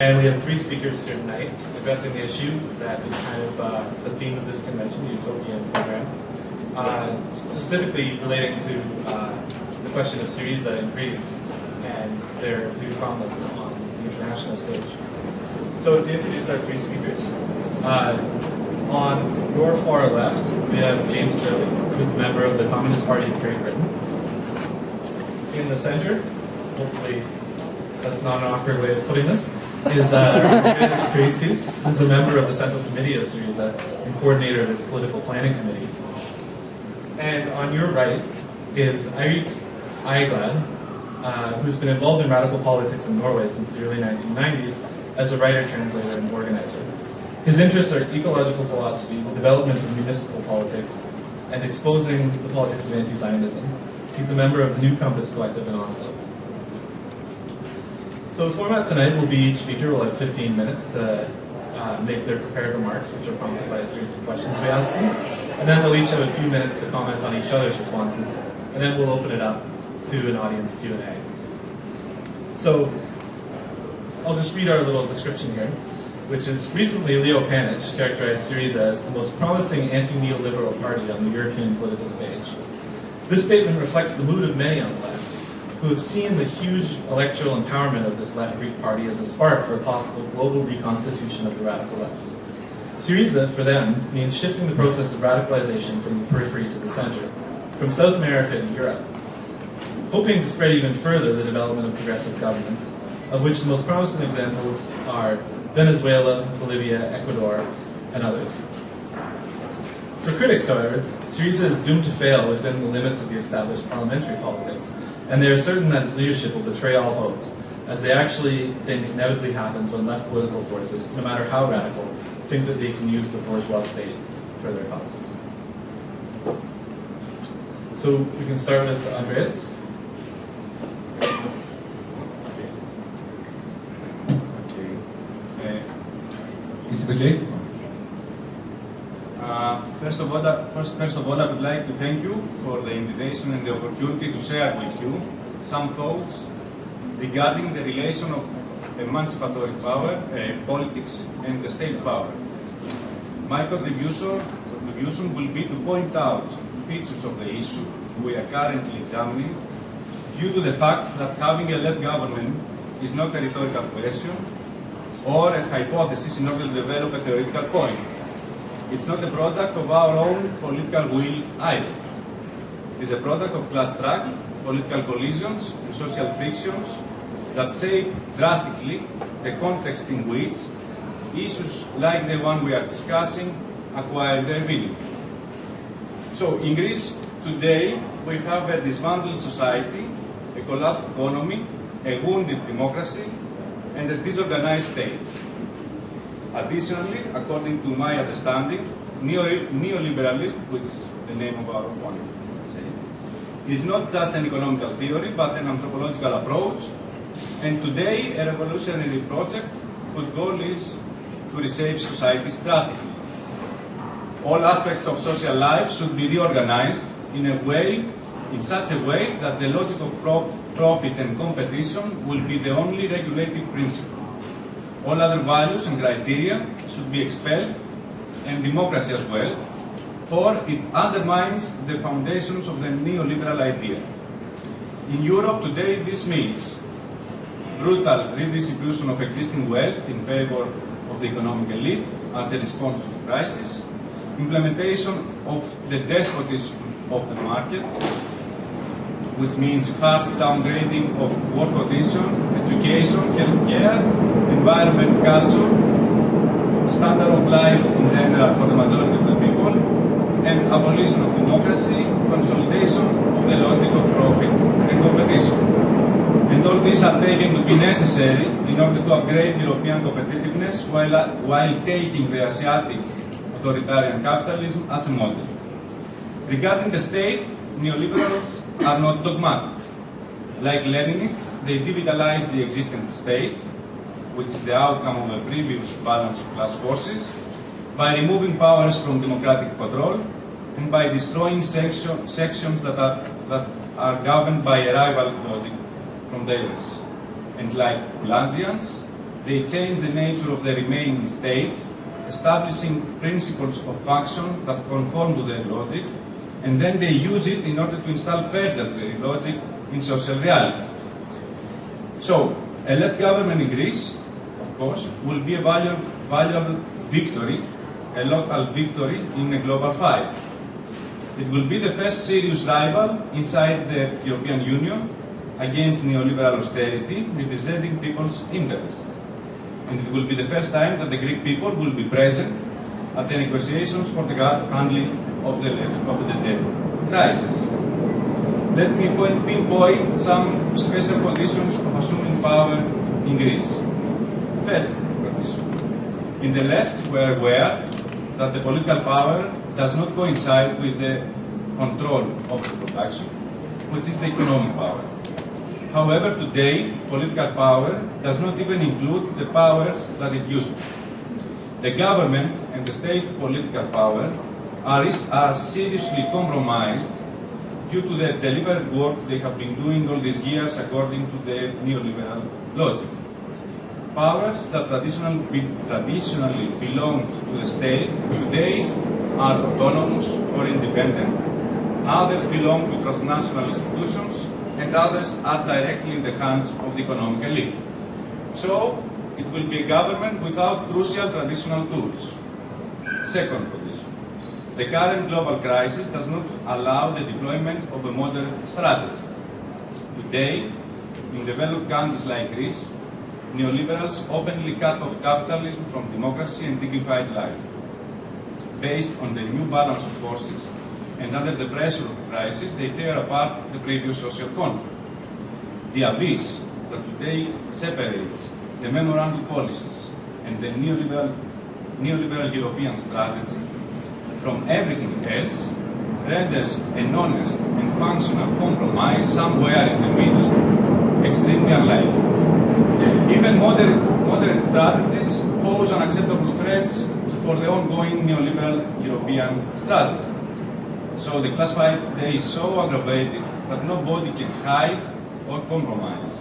And we have three speakers here tonight addressing the issue that is kind of the theme of this convention, the Utopian program, specifically relating to the question of SYRIZA in Greece and their new prominence on the international stage. So to introduce our three speakers, on your far left, we have James Turley, who's a member of the Communist Party of Great Britain. In the center, hopefully that's not an awkward way of putting this, is Kritsis, who's a member of the Central Committee of SYRIZA and coordinator of its political planning committee. And on your right is Eirik Eiglad, who's been involved in radical politics in Norway since the early 1990s as a writer, translator, and organizer. His interests are ecological philosophy, the development of municipal politics, and exposing the politics of anti-Zionism. He's a member of the New Compass Collective in Oslo. So the format tonight will be each speaker will have 15 minutes to make their prepared remarks, which are prompted by a series of questions we ask them. And then they'll each have a few minutes to comment on each other's responses. And then we'll open it up to an audience Q&A. So I'll just read our little description here, which is recently Leo Panitch characterized SYRIZA as the most promising anti-neoliberal party on the European political stage. This statement reflects the mood of many on the left, who have seen the huge electoral empowerment of this left Greek party as a spark for a possible global reconstitution of the radical left. SYRIZA, for them, means shifting the process of radicalization from the periphery to the center, from South America to Europe, hoping to spread even further the development of progressive governments, of which the most promising examples are Venezuela, Bolivia, Ecuador, and others. For critics, however, SYRIZA is doomed to fail within the limits of the established parliamentary politics, and they are certain that its leadership will betray all hopes, as they actually think inevitably happens when left political forces, no matter how radical, think that they can use the bourgeois state for their causes. So we can start with Andreas. Is it okay? First of all, I would like to thank you for the invitation and the opportunity to share with you some thoughts regarding the relation of emancipatory power, politics, and the state power. My contribution will be to point out features of the issue we are currently examining, due to the fact that having a left government is not a rhetorical question or a hypothesis in order to develop a theoretical point. It's not a product of our own political will either. It is a product of class struggle, political collisions, and social frictions that shape drastically the context in which issues like the one we are discussing acquire their meaning. So, in Greece today, we have a dismantled society, a collapsed economy, a wounded democracy, and a disorganized state. Additionally, according to my understanding, neoliberalism, which is the name of our opponent, let's say, is not just an economical theory, but an anthropological approach, and today a revolutionary project whose goal is to reshape societies drastically. All aspects of social life should be reorganized in such a way that the logic of profit and competition will be the only regulating principle. All other values and criteria should be expelled, and democracy as well, for it undermines the foundations of the neoliberal idea. In Europe today, this means brutal redistribution of existing wealth in favor of the economic elite as a response to the crisis, implementation of the despotism of the market, which means harsh downgrading of work conditions, education, healthcare, environment, culture, standard of life in general for the majority of the people, and abolition of democracy, consolidation of the logic of profit and competition. And all these are taken to be necessary in order to upgrade European competitiveness while taking the Asiatic authoritarian capitalism as a model. Regarding the state, neoliberals are not dogmatic. Like Leninists, they devitalize the existing state, which is the outcome of a previous balance of class forces, by removing powers from democratic control and by destroying sections that are governed by a rival logic from theirs. And like Pelagians, They change the nature of the remaining state, establishing principles of function that conform to their logic, and then they use it in order to install further their logic in social reality. So, a left government in Greece, of course, will be a valuable victory, a local victory in a global fight. It will be the first serious rival inside the European Union against neoliberal austerity, representing people's interests. And it will be the first time that the Greek people will be present at the negotiations for the handling of the debt crisis. Let me pinpoint some special conditions of assuming power in Greece. First condition. In the left, we are aware that the political power does not coincide with the control of the production, which is the economic power. However, today, political power does not even include the powers that it used to. The government and the state political power are seriously compromised due to the deliberate work they have been doing all these years according to the neoliberal logic. Powers that traditionally belonged to the state today are autonomous or independent, others belong to transnational institutions, and others are directly in the hands of the economic elite. So, it will be a government without crucial traditional tools. Second condition. The current global crisis does not allow the deployment of a modern strategy. Today, in developed countries like Greece, neoliberals openly cut off capitalism from democracy and dignified life. Based on the new balance of forces and under the pressure of the crisis, they tear apart the previous social contract. The abyss that today separates the memorandum policies and the neoliberal European strategy from everything else renders an honest and functional compromise somewhere in the middle extremely unlikely. Even moderate strategies pose unacceptable threats for the ongoing neoliberal European strategy. So the class fight today is so aggravated that nobody can hide or compromise.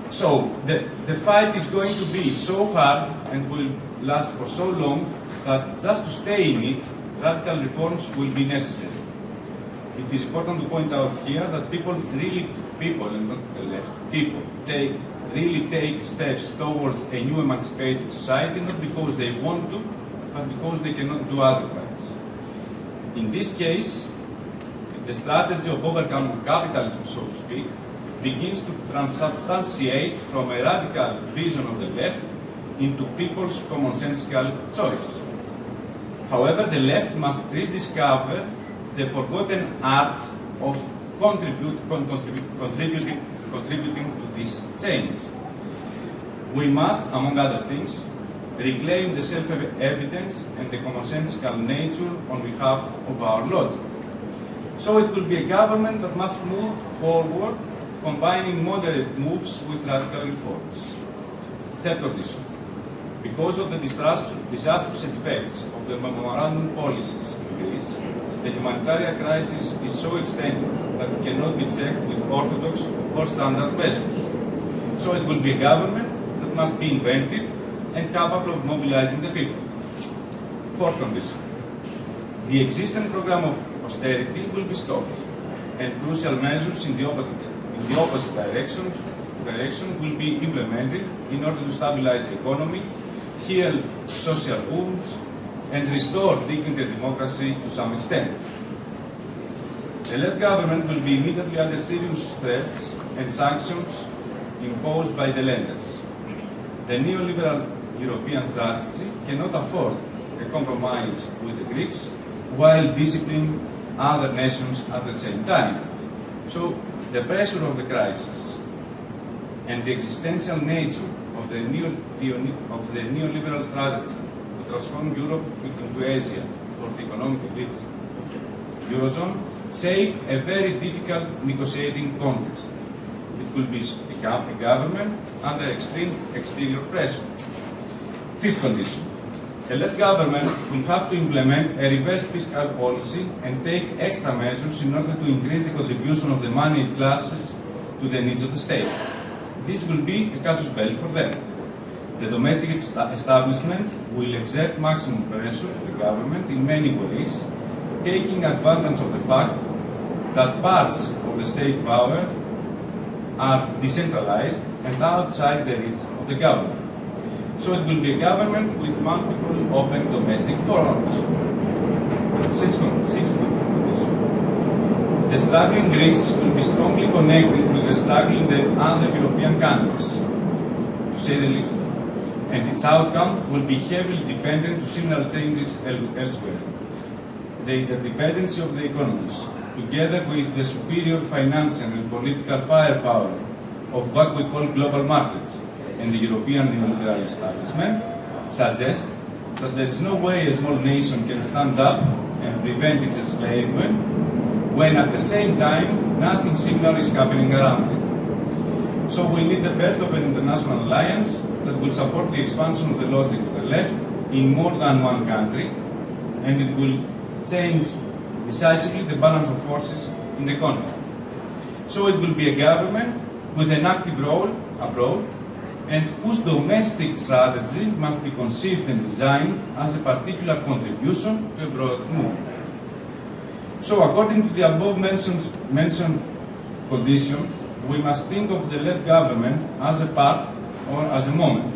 So the fight is going to be so hard and will last for so long that just to stay in it, radical reforms will be necessary. It is important to point out here that people and not the left, really take steps towards a new emancipated society, not because they want to, but because they cannot do otherwise. In this case, the strategy of overcoming capitalism, so to speak, begins to transubstantiate from a radical vision of the left into people's commonsensical choice. However, the left must rediscover the forgotten art of contributing to this change. We must, among other things, reclaim the self-evidence and the commonsensical nature on behalf of our logic. So it will be a government that must move forward, combining moderate moves with radical reforms. Third condition. Because of the disastrous effects of the memorandum policies in Greece, the humanitarian crisis is so extended that it cannot be checked with orthodox or standard measures. So it will be a government that must be inventive and capable of mobilizing the people. Fourth condition. The existing program of austerity will be stopped, and crucial measures in the opposite direction will be implemented in order to stabilize the economy, heal social wounds, and restore dignity and democracy to some extent. The left government will be immediately under serious threats and sanctions imposed by the lenders. The neoliberal European strategy cannot afford a compromise with the Greeks while disciplining other nations at the same time. So the pressure of the crisis and the existential nature of the neoliberal strategy to transform Europe into Asia for the economic elites of the Eurozone shape a very difficult negotiating context. It will be a government under extreme exterior pressure. Fifth condition. The left government will have to implement a reverse fiscal policy and take extra measures in order to increase the contribution of the moneyed classes to the needs of the state. this will be a casus belli for them. The domestic establishment will exert maximum pressure on the government in many ways, taking advantage of the fact that parts of the state power are decentralized and outside the reach of the government. So it will be a government with multiple open domestic forums. Sixth condition. The struggle in Greece will be strongly connected with the struggle in the other European countries, to say the least, and its outcome will be heavily dependent to similar changes elsewhere. The interdependency of the economies, together with the superior financial and political firepower of what we call global markets and the European neoliberal establishment, suggests that there is no way a small nation can stand up and prevent its enslavement when at the same time nothing similar is happening around it. So we need the birth of an international alliance that will support the expansion of the logic of the left in more than one country, and it will change decisively the balance of forces in the continent. So it will be a government with an active role abroad, and whose domestic strategy must be conceived and designed as a particular contribution to a broad movement. So according to the above mentioned condition, we must think of the left government as a part or as a moment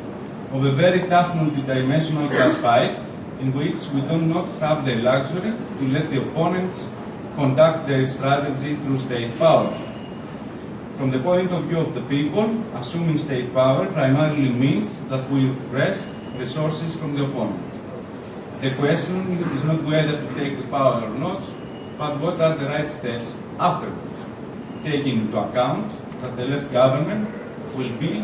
of a very tough multidimensional class fight in which we do not have the luxury to let the opponents conduct their strategy through state power. From the point of view of the people, assuming state power primarily means that we wrest resources from the opponent. The question is not whether to take the power or not, but what are the right steps afterwards, taking into account that the left government will be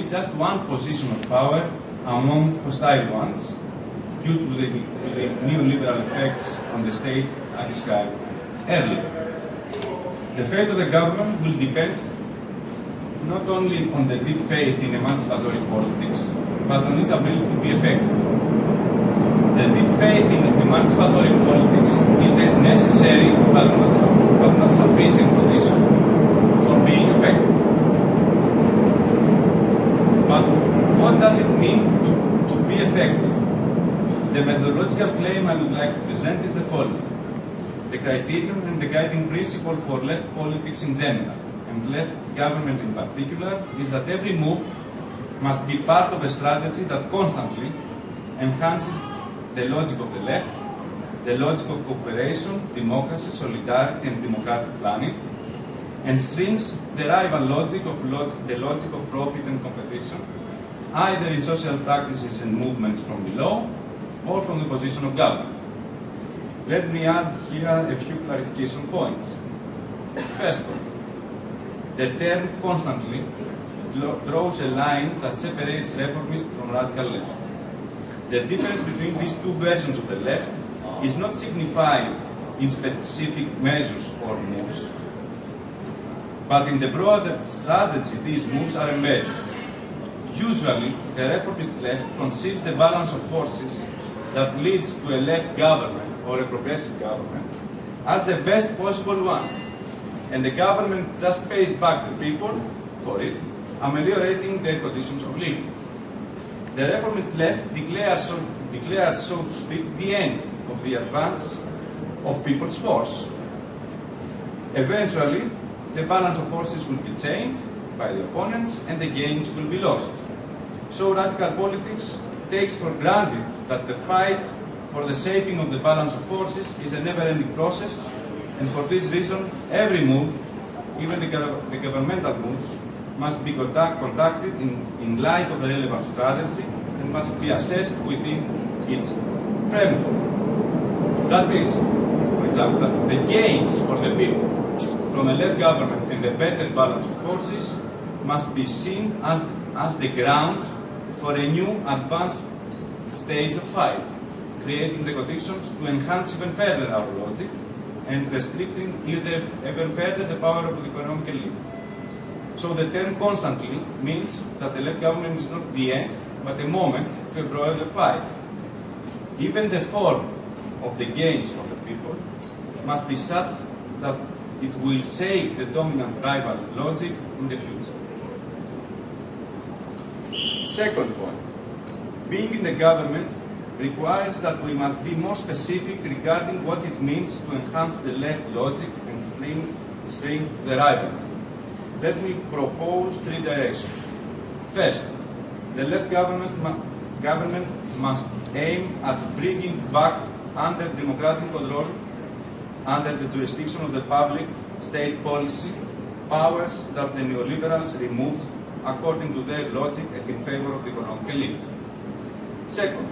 just one position of power among hostile ones due to the neoliberal effects on the state I described earlier. The fate of the government will depend not only on the deep faith in emancipatory politics, but on its ability to be effective. The deep faith in emancipatory politics is a necessary but not sufficient condition for being effective. But what does it mean to be effective? The methodological claim I would like to present is the following. The criterion and the guiding principle for left politics in general, and left government in particular, is that every move must be part of a strategy that constantly enhances the logic of the left, the logic of cooperation, democracy, solidarity, and democratic planning, and strings the rival logic of profit and competition, either in social practices and movements from below, or from the position of government. Let me add here a few clarification points. First of all, the term constantly draws a line that separates reformists from radical left. The difference between these two versions of the left is not signified in specific measures or moves, but in the broader strategy these moves are embedded. Usually, the reformist left conceives the balance of forces that leads to a left government or a progressive government as the best possible one, and the government just pays back the people for it, ameliorating their conditions of living. The reformist left declares, so to speak, the end of the advance of people's force. Eventually, the balance of forces will be changed by the opponents and the gains will be lost. So radical politics takes for granted that the fight for the shaping of the balance of forces is a never-ending process, and for this reason, every move, even the governmental moves, must be conducted in light of a relevant strategy and must be assessed within its framework. That is, for example, the gains for the people from a left government and a better balance of forces must be seen as the ground for a new advanced stage of fight, creating the conditions to enhance even further our logic and restricting even further the power of the economic elite. So the term constantly means that the left government is not the end, but a moment to a broader fight. Even the form of the gains for the people must be such that it will save the dominant rival logic in the future. Second point, being in the government requires that we must be more specific regarding what it means to enhance the left logic and string the right one. Let me propose three directions. First, the left government must aim at bringing back under democratic control, under the jurisdiction of the public state policy, powers that the neoliberals removed according to their logic and in favor of the economic elite. Second,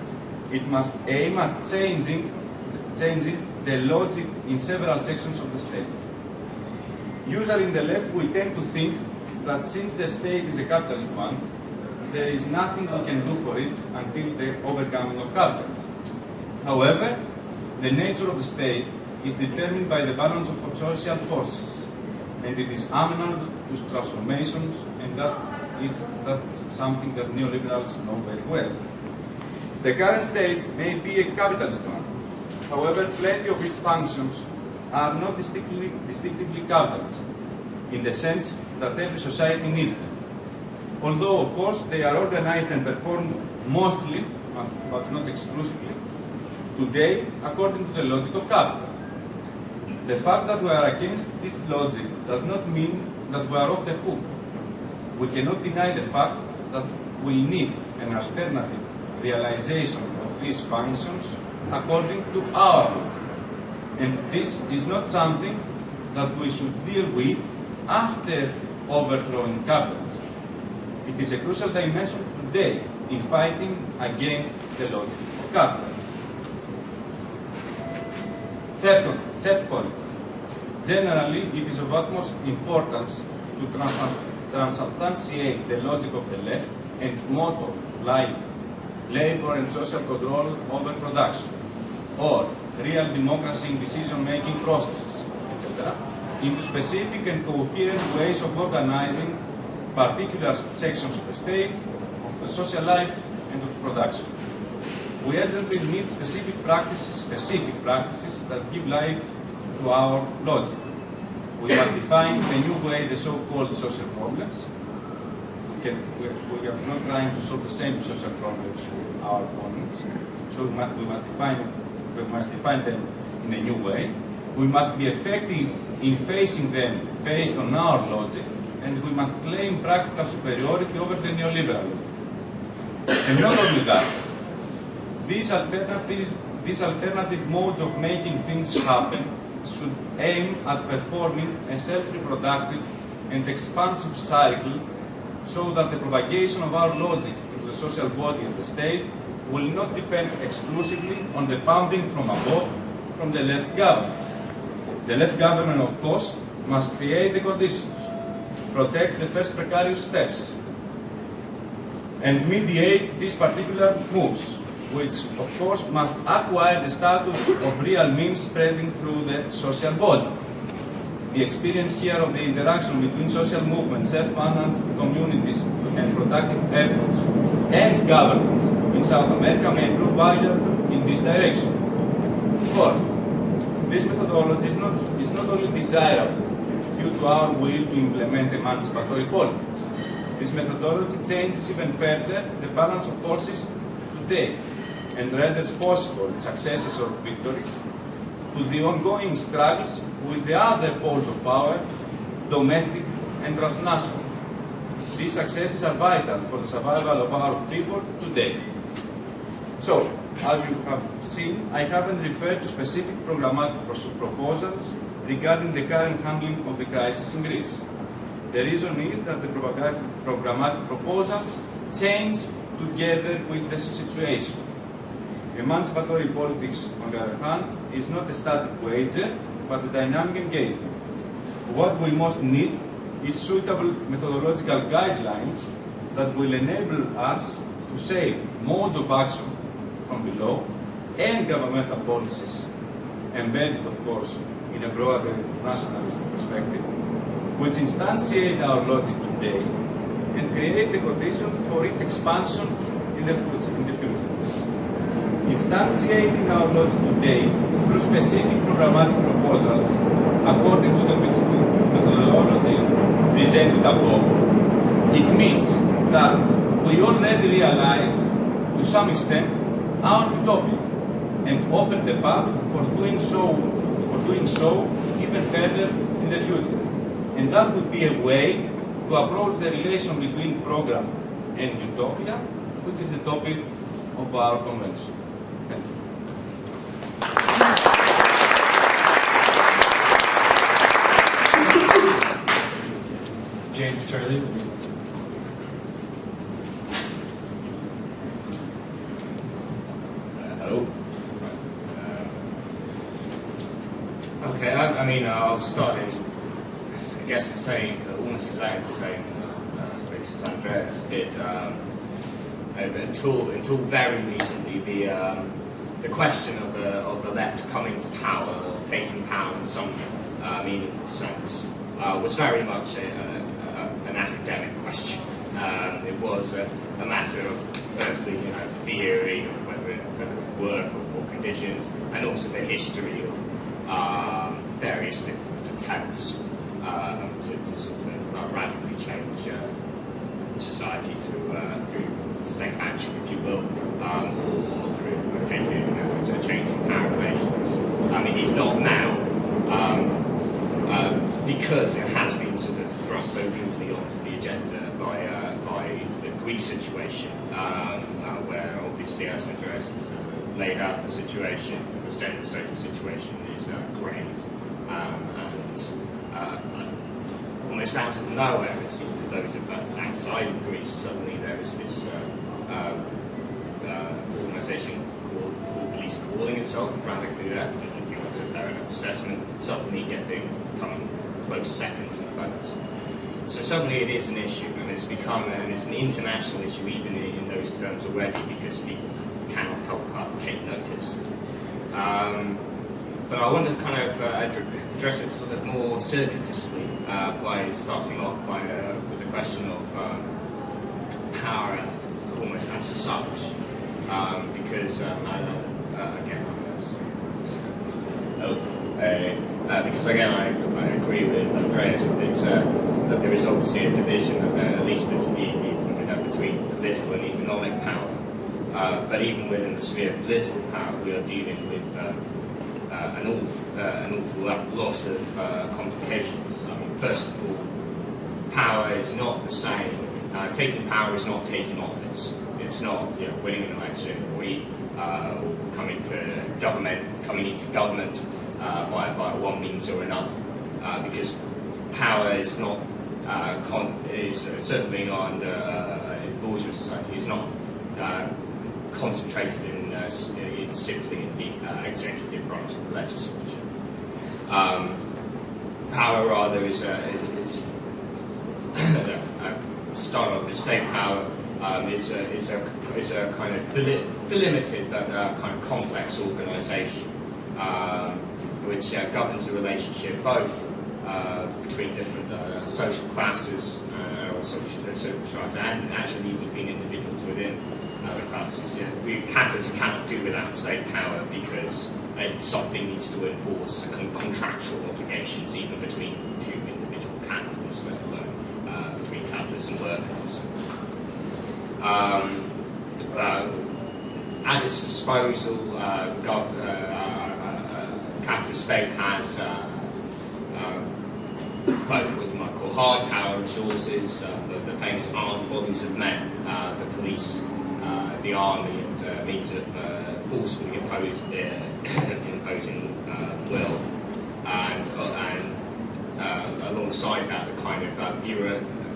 it must aim at changing the logic in several sections of the state. Usually in the left we tend to think that since the state is a capitalist one, there is nothing we can do for it until the overcoming of capitalism. However, the nature of the state is determined by the balance of social forces, and it is amenable to transformations, and that's something that neoliberals know very well. The current state may be a capitalist one. However, plenty of its functions are not distinctively capitalist, in the sense that every society needs them. Although, of course, they are organized and performed mostly, but not exclusively, today according to the logic of capital. The fact that we are against this logic does not mean that we are off the hook. We cannot deny the fact that we need an alternative realization of these functions according to our logic. And this is not something that we should deal with after overthrowing capitalism. It is a crucial dimension today in fighting against the logic of capitalism. Third point, generally it is of utmost importance to transubstantiate the logic of the left and mottos like labor and social control over production, or real democracy in decision-making processes, etc., into specific and coherent ways of organizing particular sections of the state, of the social life, and of production. We urgently need specific practices that give life to our logic. We must define a new way the so-called social problems. We are not trying to solve the same social problems with our opponents, so we must define them in a new way. We must be effective in facing them based on our logic, and we must claim practical superiority over the neoliberal logic. And not only that, these alternative modes of making things happen should aim at performing a self-reproductive and expansive cycle so that the propagation of our logic into the social body of the state will not depend exclusively on the pumping from above from the left government. The left government, of course, must create the conditions, protect the first precarious steps, and mediate these particular moves, which, of course, must acquire the status of real means spreading through the social body. The experience here of the interaction between social movements, self-managed communities, and productive efforts and governments in South America may prove valuable in this direction. Fourth, this methodology is not only desirable due to our will to implement emancipatory politics. This methodology changes even further the balance of forces today and renders possible successes or victories to the ongoing struggles with the other poles of power, domestic and transnational. These successes are vital for the survival of our people today. So, as you have seen, I haven't referred to specific programmatic proposals regarding the current handling of the crisis in Greece. The reason is that the programmatic proposals change together with the situation. Emancipatory politics, on the other hand, is not a static wager, but a dynamic engagement. What we most need is suitable methodological guidelines that will enable us to shape modes of action from below and governmental policies, embedded, of course, in a broader nationalist perspective, which instantiate our logic today and create the conditions for its expansion in the future. Instantiating our logic today through specific programmatic proposals according to the methodology presented above, it means that we already realize, to some extent, our utopia, and open the path for doing so even further in the future. And that would be a way to approach the relation between program and utopia, which is the topic of our convention. Thank you. James Turley. Hello. Okay, I mean, I'll start in, I guess, the same, almost exactly the same place as Andreas did. Until very recently, the question of the left coming to power, or taking power in some meaningful sense, was very much an academic question. It was a matter of, firstly, theory, of whether it would work or conditions, and also the history of various different attempts to sort of radically change society through state action, if you will, or through taking a change in power relations. I mean, it's not now, because it has been sort of thrust so rudely onto the agenda by the Greek situation, where obviously, as Andreas has laid out, the situation, the general social situation is grave, and almost out of nowhere, it seems to those of us outside of Greece, suddenly there is this organisation called at least calling itself radically left, and if you want a fair enough assessment, suddenly coming close seconds in votes. So suddenly it is an issue, and it's become it's an international issue even in those terms already, because people cannot help but take notice. But I want to kind of address it sort of more circuitously by starting off with the question of power almost as such, because again I agree with Andreas that there is obviously a division, at least between political and economic power. But even within the sphere of political power, we are dealing with an awful lot of complications. I mean, first of all, power is not the same. Taking power is not taking office. It's not winning an election or coming into government by one means or another. Because power is not certainly not in bourgeois society is not concentrated in simply in the executive branch of the legislature. Power rather is start off with state power is a kind of delimited but kind of complex organisation which governs the relationship both between different social classes or social strata, and actually between individuals within the classes. We cannot do without state power, because something needs to enforce contractual obligations even between two individual capitalists, let alone between capitalists and workers and so on. At its disposal, capitalist state has both what you might call hard power resources, the famous armed bodies of men, the police, the army, and means of forcefully imposing will, and alongside that, a kind of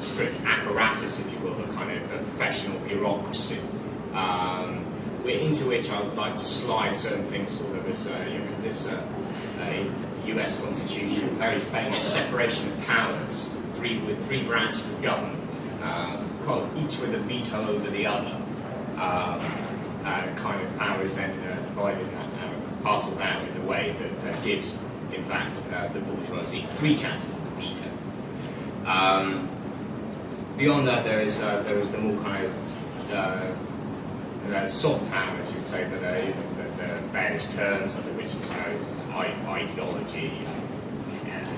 strict apparatus, if you will, a kind of professional bureaucracy, into which I would like to slide certain things, sort of as this U.S. Constitution, very famous separation of powers, with three branches of government, each with a veto over the other. Kind of power is then divided and parceled out in a way that gives, in fact, the bourgeoisie three chances of the veto. Beyond that, there is the more kind of soft power, as you would say, the various terms under which ideology,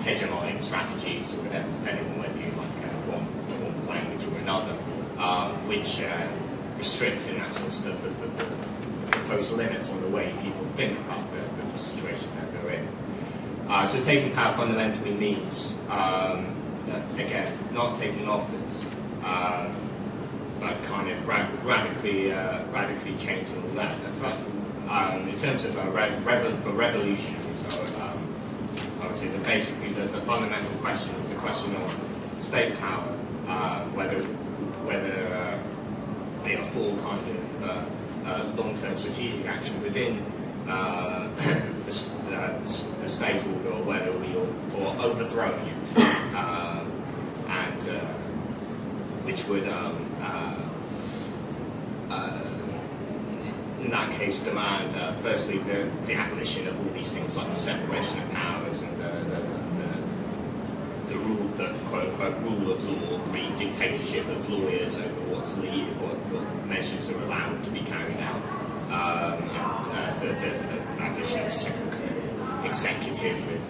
hegemonic strategies, or whatever, depending on whether you like one language or another, which restrict, in that sense, those limits on the way people think about the situation that they're in. So taking power fundamentally means, again, not taking office, but kind of radically changing all that. In terms of revolutionaries, I would say that basically the fundamental question is the question of state power, whether they are for kind of long-term strategic action within the state order, or whether we or overthrowing it, and which would in that case demand firstly the abolition of all these things like the separation of powers and the rule, the quote-unquote rule of law, the dictatorship of lawyers over what measures are allowed to be carried out, and the abolition of a single executive with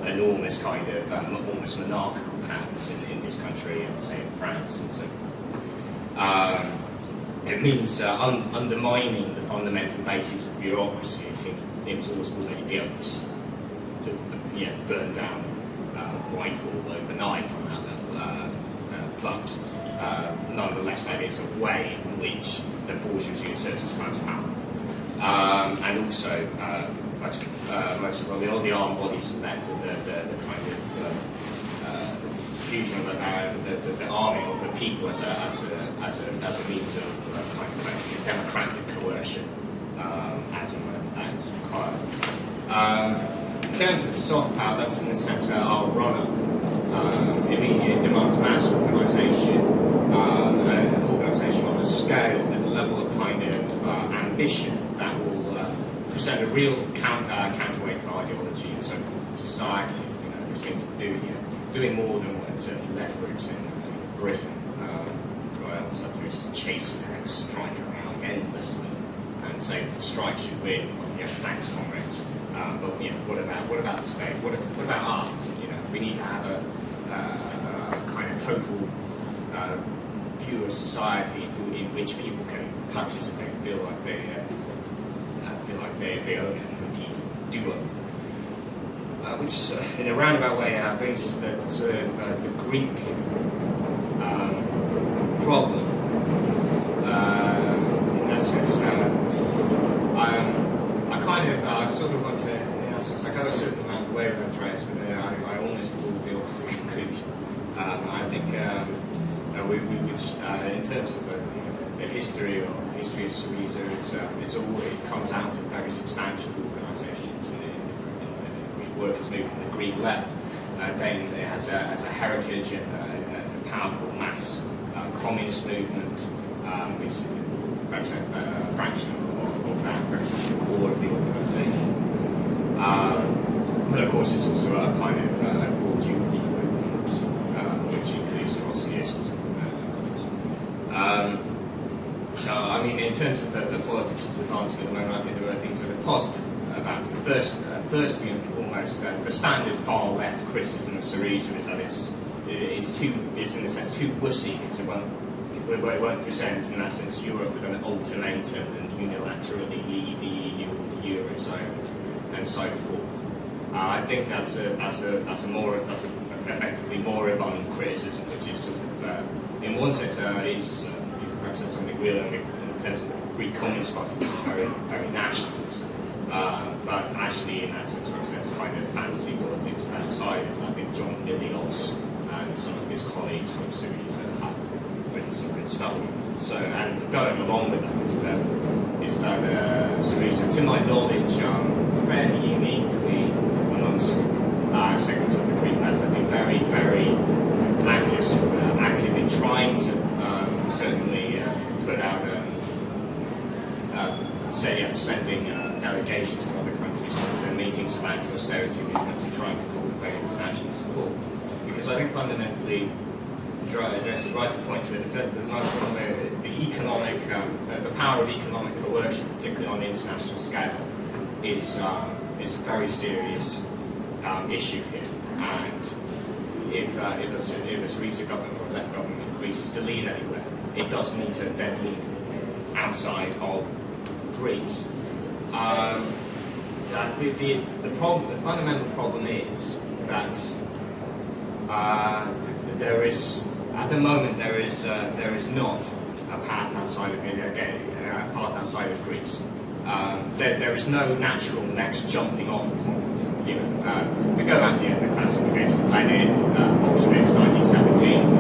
enormous kind of almost monarchical powers in this country and say in France and so forth. It means undermining the fundamental basis of bureaucracy. It seems implausible that you'd be able to just burn down Whitehall overnight on that level, but nonetheless that is a way in which the bourgeoisie asserts its kind of power. And also, most of all the armed bodies of that, the kind of fusion of the arming of the people as a means of kind of democratic coercion, as and when that is required. In terms of the soft power, that's in a sense our runner. It demands mass organisation, an organisation on a scale at the level of kind of ambition that will present a real counterweight to ideology and so forth. Society, there's things to do here, doing more than what certainly left groups in Britain were able to do, just chase and strike around endlessly and say the strike should win. Thanks, comrades. But what about the state? What about art? We need to have a kind of total view of society in which people can participate, feel like they own it, and indeed do own it. Which, in a roundabout way, brings the sort of the Greek problem. In that sense, I kind of sort of want to, in that sense, I go a certain amount of way with Andreas, but I almost ruled the opposite conclusion. I think in terms of the history of SYRIZA, it comes out of very substantial organisations. Workers' movement, the Greek left, it has a heritage and a powerful mass communist movement, which represents a fraction of that, represents the core of the organisation. But of course, it's also a kind of bourgeois movement, which includes Trotskyists. So, I mean, in terms of the politics of advancement at the moment, I think there are things that are positive about it. Firstly and foremost, the standard far left criticism of SYRIZA is that it's in a sense too wussy because it won't present in that sense Europe with an ultimatum and unilaterally lead the EU or the Eurozone and so forth. I think that's effectively moribund criticism, which is sort of in one sense is represents something real in terms of the Greek Communist Party, which is very, very nationalist. But actually, in that sense, represents kind of fancy politics of outsiders. I think John Milios and some of his colleagues from SYRIZA have written some good stuff on it. So, and going along with that is that SYRIZA, to my knowledge, fairly uniquely amongst segments of the Greek left, have been very, very active in trying to certainly put out sending delegations to other countries to meetings of anti-austerity movements and trying to cultivate international support. Because I think fundamentally, there's a right to point to it, the economic, the power of economic coercion, particularly on the international scale, is a very serious issue here. And if a SYRIZA government or a left government in Greece is to lead anywhere, it does need to then lead outside of Greece. The fundamental problem is that there is, at the moment, there is not a path outside of Greece. There is no natural next jumping off point. We go back to the classic case of Lenin, Bolsheviks, 1917.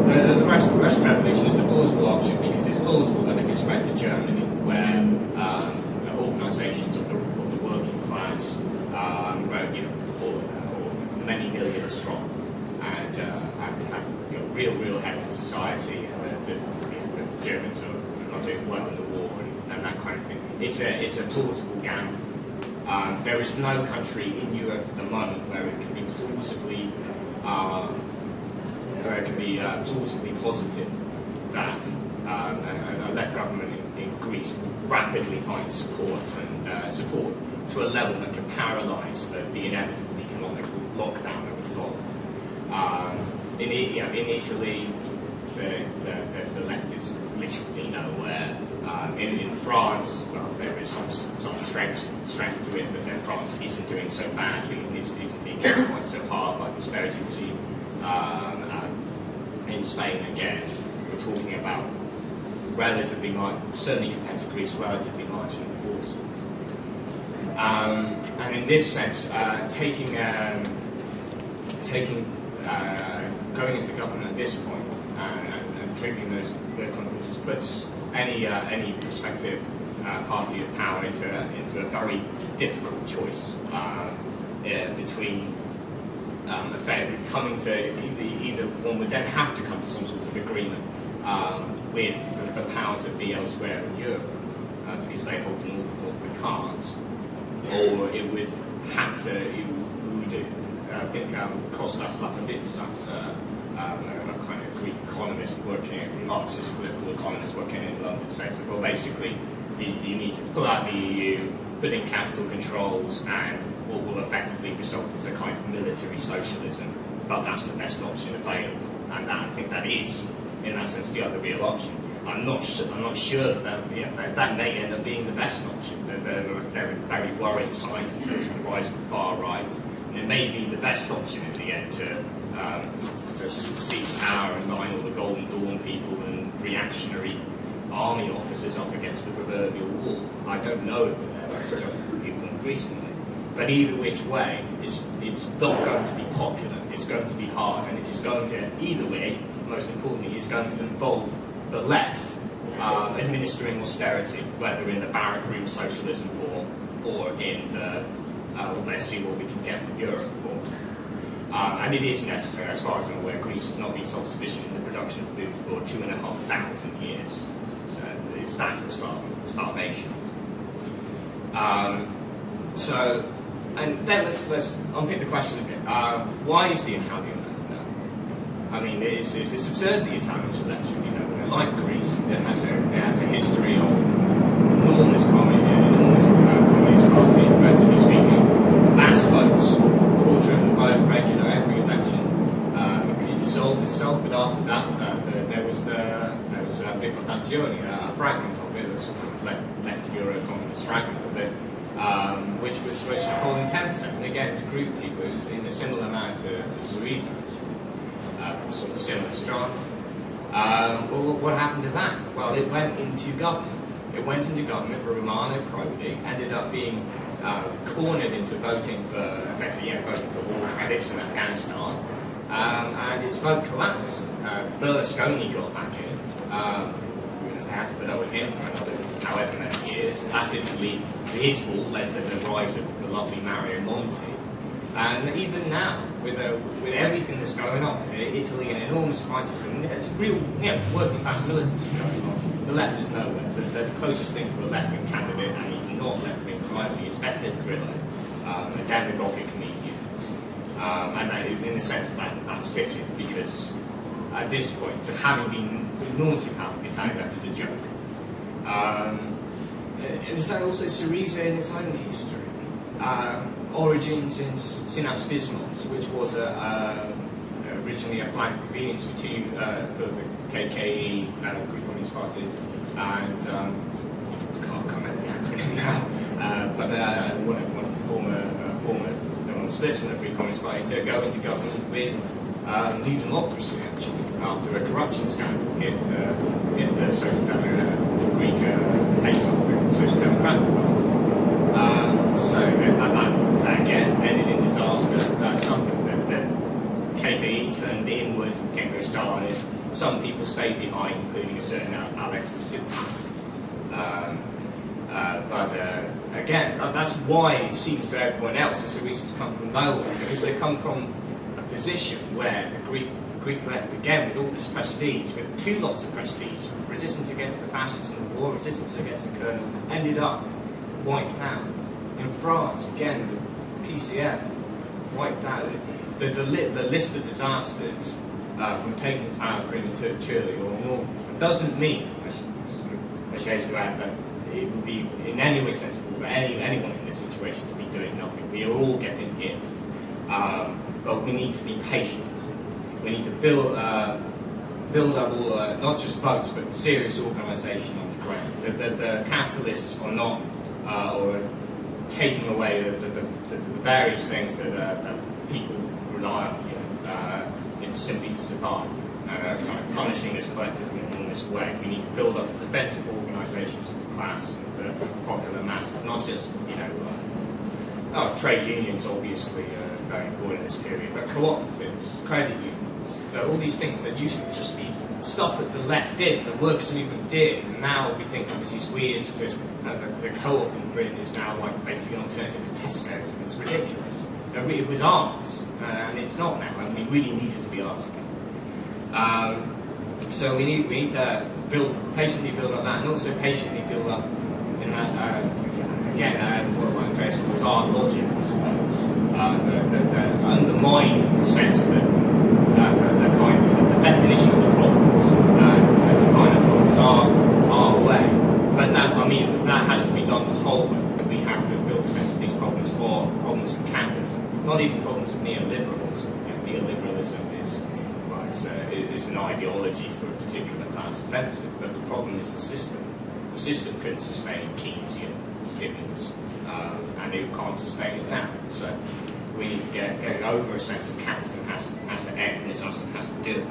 The Russian Revolution is the plausible option because it's plausible that it could spread to Germany, where organisations of the working class, many million strong, and have real help in society, and the Germans are not doing well in the war and that kind of thing. It's a plausible gamble. There is no country in Europe at the moment where it can be plausibly positive that a left government in Greece will rapidly find support to a level that can paralyse the inevitable economic lockdown that would follow. In Italy, the left is literally nowhere. In France, well, there is some strength to it, but then France isn't doing so badly, isn't being hit quite so hard by the austerity regime. In Spain, again, we're talking about relatively certainly compared to Greece, relatively marginal forces. And in this sense, going into government at this point and triggering those conclusions puts any prospective party of power into a very difficult choice between coming to either one would then have to come to some sort of agreement with the powers that be elsewhere in Europe because they hold an awful lot of the cards, or it would have to. I think Kostas Lapavitsas, a kind of Greek economist Marxist political economist working in London, says that, well, basically, you need to pull out the EU, put in capital controls, and what will effectively result is a kind of military socialism, but that's the best option available. And I think that is, in that sense, the other real option. I'm not sure that that may end up being the best option. There are very worrying signs in terms of the rise of the far right. And it may be the best option in the end to seize power and line all the Golden Dawn people and reactionary army officers up against the proverbial wall. I don't know if that's just people in Greece. But either which way, it's not going to be popular. It's going to be hard, and it is going to, either way, most importantly, it's going to involve the left administering austerity, whether in the barrack room socialism form or in the let's see what we can get from Europe form. And it is necessary, as far as I'm aware, Greece has not been self-sufficient in the production of food for 2,500 years. So it's that of starvation. And then let's unpick the question a bit. Why is the Italian left now? I mean, it's absurd the Italians are left. Like Greece, it has a history of enormous communist party, relatively speaking. Mass votes, driven by regular every election. It dissolved itself, but after that, there was Rifondazione, a fragment of it, a sort of left Euro communist fragment of it. Which was holding 10%, and again, the group people was in a similar manner to SYRIZA, from sort of similar strata. Well, what happened to that? Well, it went into government. Romano Prodi ended up being cornered into voting for war credits in Afghanistan, and his vote collapsed. Berlusconi got back in. They had to put up with him for another however many years. That didn't lead to his fall, led to the rise of the lovely Mario Monti. And even now, with everything that's going on, Italy in an enormous crisis, and it's real working class militancy going on, the left is nowhere. The closest thing to a left-wing candidate, and he's not left-wing primarily, is Beppe Grillo, a demagogic comedian. And in a sense, that's fitting, because at this point, to having been enormously powerful, the Italian left is a joke. There's also SYRIZA in its own history. Origins in Synapspismos, which was a originally a flag of convenience for the KKE, Greek Communist Party, and can't comment the acronym now, but one of the former splits from the Greek Communist Party to go into government with New Democracy, actually, after a corruption scandal hit the Greek place of the Social Democratic Party. So that again ended in disaster. Something that KKE turned inwards and became very Stalinist. Some people stayed behind, including a certain Alexis Tsipras. But again, that's why it seems to everyone else the SYRIZAs come from nowhere, because they come from a position where the Greek left, again, with all this prestige, with two lots of prestige, resistance against the fascists in the war, resistance against the colonels, ended up wiped out. In France, again, the PCF wiped out. The list of disasters from taking power prematurely or enormous. It doesn't mean, I should hasten to add, that it would be in any way sensible for anyone in this situation to be doing nothing. We are all getting hit. But we need to be patient. We need to build up all, not just votes, but serious organisation on the ground. The capitalists are not, or taking away the various things that people rely on, it's simply to survive. Kind of punishing this collective in this way. We need to build up defensive organisations of the class and the popular masses, not just, trade unions, obviously, very important in this period, but cooperatives, credit unions, all these things that used to just be stuff that the left did, the workers' movement did, and now we think of this is weird, the co-op in Britain is now like basically an alternative to Tesco's, and it's ridiculous. It was ours, and it's not now, and we really need it to be ours again. So we need to patiently build up that, and also patiently build up in that, what Andreas calls art logic, I suppose. The undermining the sense that the definition of the problems, define the problems our way. But that has to be done the whole way. We have to build a sense of these problems or problems of capitalism, not even problems of neoliberalism. Neoliberalism is an ideology for a particular class offensive, but the problem is the system. The system couldn't sustain Keynesian stimulus, and it can't sustain it now. So we need to get over a sense of capitalism has to end, and it has to do it.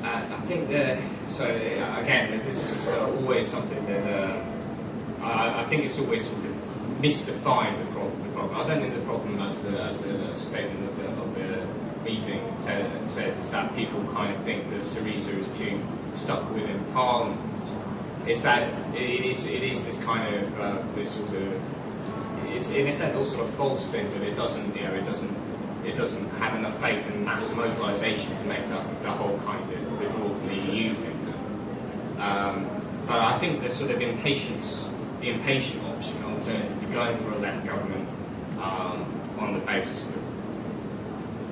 I think again, this is just always something that I think it's always sort of misdefined the problem. I don't think the problem, as the statement of the meeting says, is that people kind of think that SYRIZA is too stuck within Parliament. It's that it is this kind of this sort of, it's in a sense also a false thing that it doesn't have enough faith in mass mobilisation to make the whole kind of withdrawal from the EU thing. But I think the sort of the impatient option, alternatively going for a left government on the basis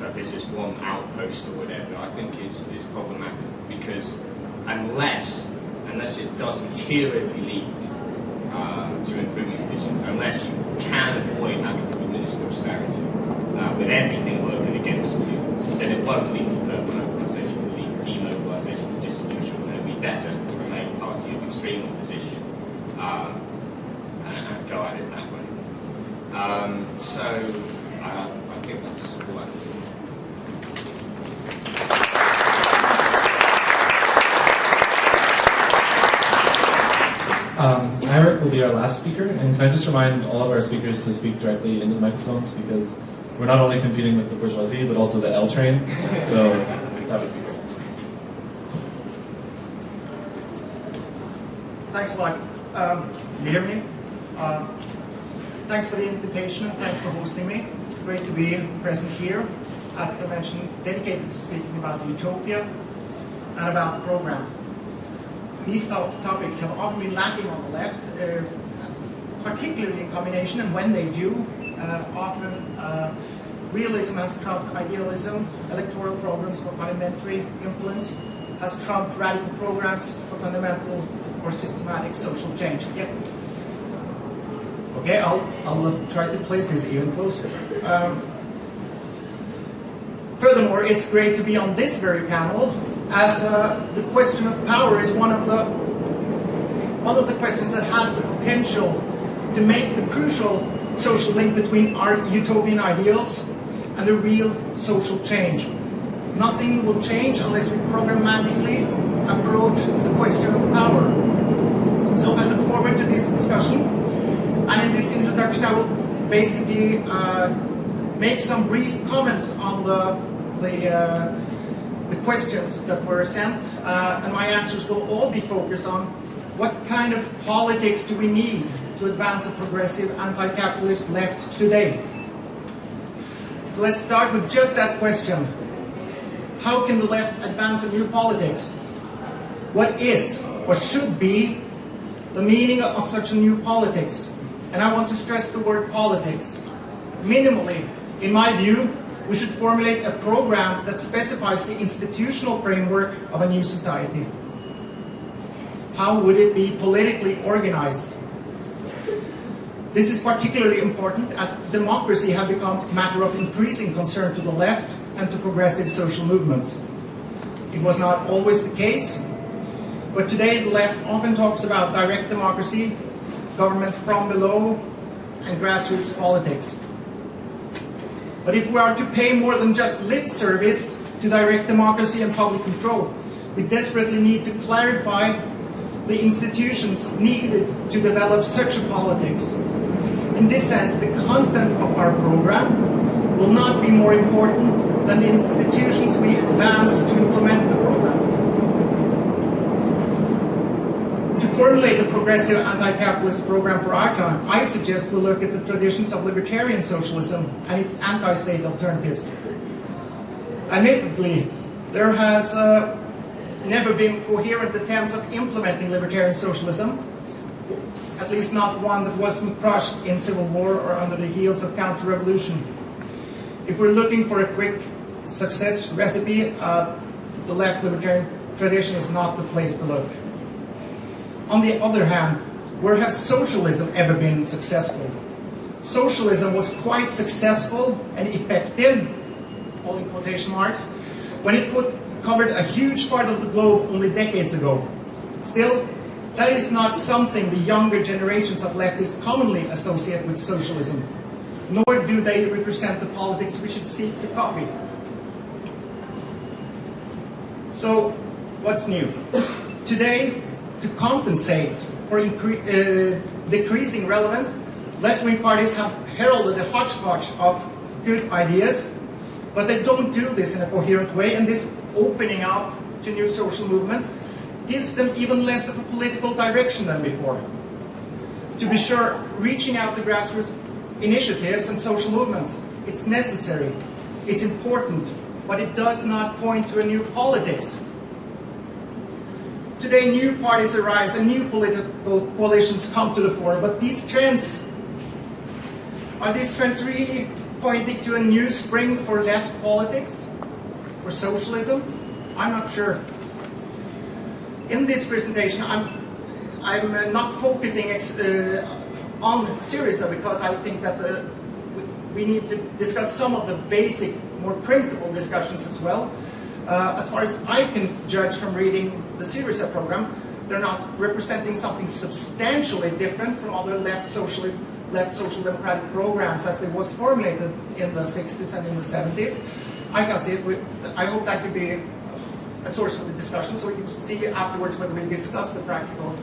that this is one outpost or whatever, I think is problematic, because unless it does materially lead to improving conditions, unless you can avoid having to administer austerity with everything working against you, then it won't lead to further mobilisation, it will lead to demobilisation and dissolution, and it would be better to remain a party of extreme opposition and go at it that way. So I think that's all I can say. Eric will be our last speaker, and can I just remind all of our speakers to speak directly into the microphones, because we're not only competing with the bourgeoisie, but also the L train, so that would be great. Thanks a lot. You hear me? Thanks for the invitation, thanks for hosting me. It's great to be present here at the convention dedicated to speaking about the utopia and about the program. These topics have often been lacking on the left, particularly in combination, and when they do, often realism has trumped idealism, electoral programs for parliamentary influence has trumped radical programs for fundamental or systematic social change. Yep. Okay, I'll try to place this even closer. furthermore, it's great to be on this very panel, as the question of power is one of the questions that has the potential to make the crucial social link between our utopian ideals and the real social change. Nothing will change unless we programmatically approach the question of power. So I look forward to this discussion, and in this introduction I will basically make some brief comments on the questions that were sent, and my answers will all be focused on what kind of politics do we need to advance a progressive anti-capitalist left today. So let's start with just that question. How can the left advance a new politics? What is or should be the meaning of such a new politics? And I want to stress the word politics. Minimally, in my view, we should formulate a program that specifies the institutional framework of a new society. How would it be politically organized? This is particularly important as democracy has become a matter of increasing concern to the left and to progressive social movements. It was not always the case, but today the left often talks about direct democracy, government from below, and grassroots politics. But if we are to pay more than just lip service to direct democracy and public control, we desperately need to clarify the institutions needed to develop such a politics. In this sense, the content of our program will not be more important than the institutions we advance to implement the program. To formulate a progressive anti-capitalist program for our time, I suggest we look at the traditions of libertarian socialism and its anti-state alternatives. Admittedly, there has never been coherent attempts of implementing libertarian socialism, at least not one that wasn't crushed in civil war or under the heels of counter-revolution. If we're looking for a quick success recipe, the left libertarian tradition is not the place to look. On the other hand, where has socialism ever been successful? Socialism was quite successful and effective, all in quotation marks, when it covered a huge part of the globe only decades ago. Still, that is not something the younger generations of leftists commonly associate with socialism, nor do they represent the politics we should seek to copy. So, what's new? Today, to compensate for decreasing relevance, left-wing parties have heralded a hodgepodge of good ideas, but they don't do this in a coherent way, and this opening up to new social movements gives them even less of a political direction than before. To be sure, reaching out to grassroots initiatives and social movements, it's necessary, it's important, but it does not point to a new politics. Today, new parties arise and new political coalitions come to the fore, but these trends, are these trends really pointing to a new spring for left politics? For socialism? I'm not sure. In this presentation, I'm not focusing on SYRIZA because I think that we need to discuss some of the basic, more principled discussions as well. As far as I can judge from reading the SYRIZA program, they're not representing something substantially different from other left social democratic programs as they was formulated in the 60s and in the 70s. I can see it. I hope that could be a source of the discussion, so we can see afterwards whether we discuss the practical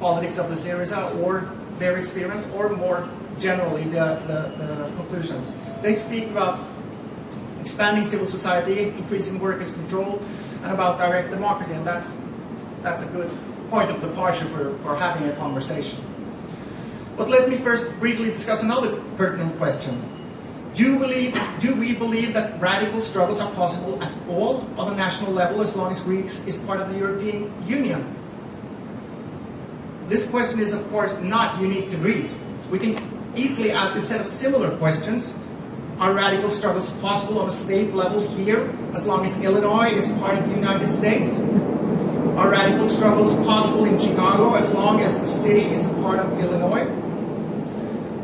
politics of the SYRIZA or their experience, or more generally the conclusions. They speak about expanding civil society, increasing workers' control, and about direct democracy, and that's a good point of departure for having a conversation. But let me first briefly discuss another pertinent question. Do we believe that radical struggles are possible at all on a national level as long as Greece is part of the European Union? This question is, of course, not unique to Greece. We can easily ask a set of similar questions. Are radical struggles possible on a state level here as long as Illinois is part of the United States? Are radical struggles possible in Chicago as long as the city is part of Illinois?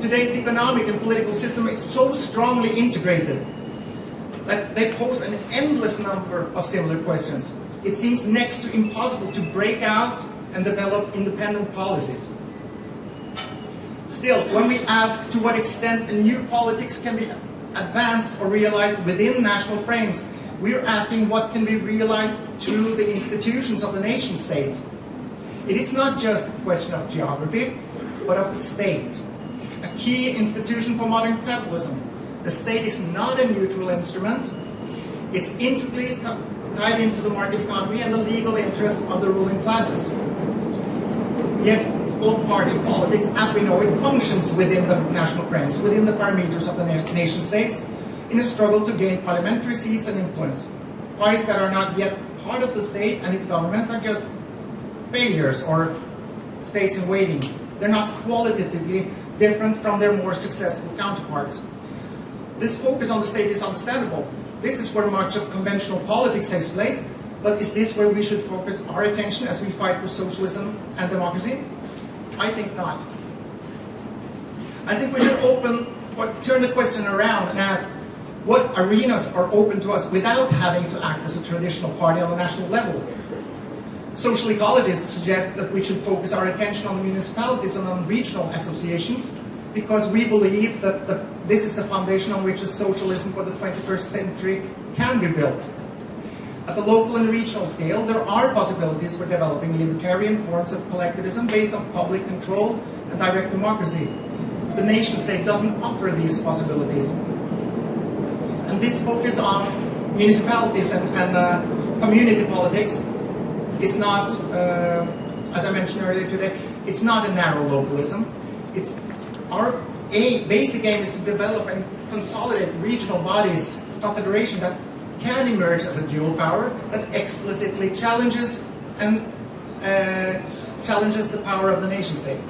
Today's economic and political system is so strongly integrated that they pose an endless number of similar questions. It seems next to impossible to break out and develop independent policies. Still, when we ask to what extent a new politics can be advanced or realized within national frames, we are asking what can be realized through the institutions of the nation state. It is not just a question of geography, but of the state. A key institution for modern capitalism. The state is not a neutral instrument. It's integrally tied into the market economy and the legal interests of the ruling classes. Yet, all-party politics, as we know it, functions within the national frames, within the parameters of the nation states, in a struggle to gain parliamentary seats and influence. Parties that are not yet part of the state and its governments are just failures or states in waiting. They're not qualitatively different from their more successful counterparts. This focus on the state is understandable. This is where much of conventional politics takes place, but is this where we should focus our attention as we fight for socialism and democracy? I think not. I think we should turn the question around and ask what arenas are open to us without having to act as a traditional party on the national level. Social ecologists suggest that we should focus our attention on the municipalities and on regional associations because we believe that this is the foundation on which a socialism for the 21st century can be built. At the local and regional scale, there are possibilities for developing libertarian forms of collectivism based on public control and direct democracy. The nation state doesn't offer these possibilities. And this focus on municipalities and community politics is not, as I mentioned earlier today, it's not a narrow localism. It's our basic aim is to develop and consolidate regional bodies, confederation that can emerge as a dual power that explicitly challenges the power of the nation state.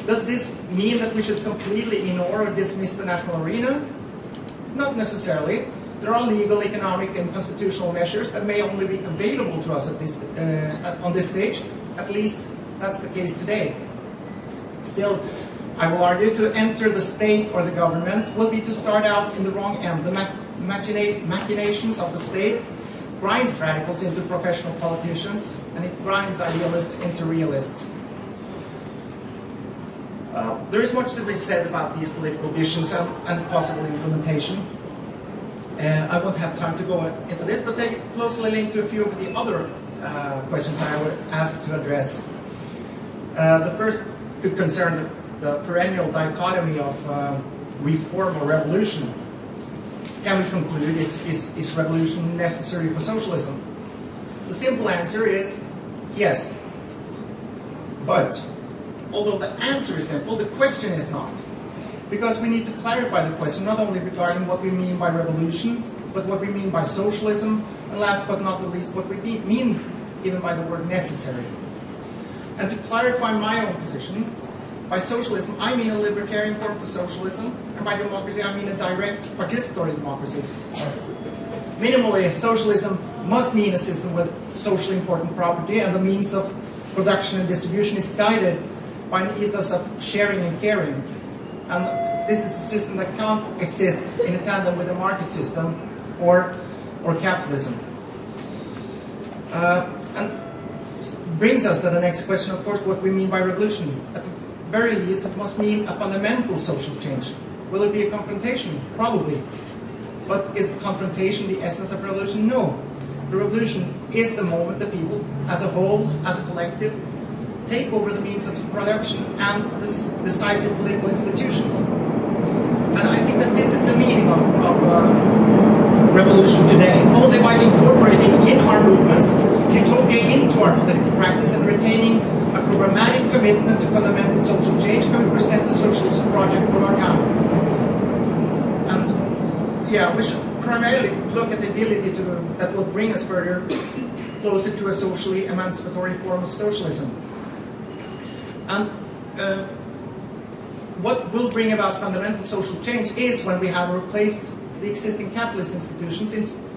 Does this mean that we should completely ignore or dismiss the national arena? Not necessarily. There are legal, economic, and constitutional measures that may only be available to us on this stage. At least that's the case today. Still, I will argue to enter the state or the government will be to start out in the wrong end. The machinations of the state grinds radicals into professional politicians, and it grinds idealists into realists. There is much to be said about these political visions and possible implementation. I won't have time to go into this, but they closely link to a few of the other questions I would ask to address. The first could concern the perennial dichotomy of reform or revolution. Can we conclude, is revolution necessary for socialism? The simple answer is yes. But, although the answer is simple, the question is not. Because we need to clarify the question, not only regarding what we mean by revolution, but what we mean by socialism, and last but not the least, what we mean even by the word necessary. And to clarify my own position, by socialism, I mean a libertarian form for socialism, and by democracy, I mean a direct participatory democracy. Minimally, socialism must mean a system with socially important property, and the means of production and distribution is guided by an ethos of sharing and caring. And this is a system that can't exist in tandem with a market system or capitalism. And brings us to the next question, of course, what we mean by revolution. At the very least, it must mean a fundamental social change. Will it be a confrontation? Probably. But is the confrontation the essence of revolution? No. The revolution is the moment the people, as a whole, as a collective, take over the means of production and the decisive political institutions. And I think that this is the meaning of revolution today. Only by incorporating in our movements utopia into our political practice and retaining a programmatic commitment to fundamental social change can we present the socialist project for our time. And yeah, we should primarily look at the ability that will bring us further closer to a socially emancipatory form of socialism. And what will bring about fundamental social change is when we have replaced the existing capitalist institutions,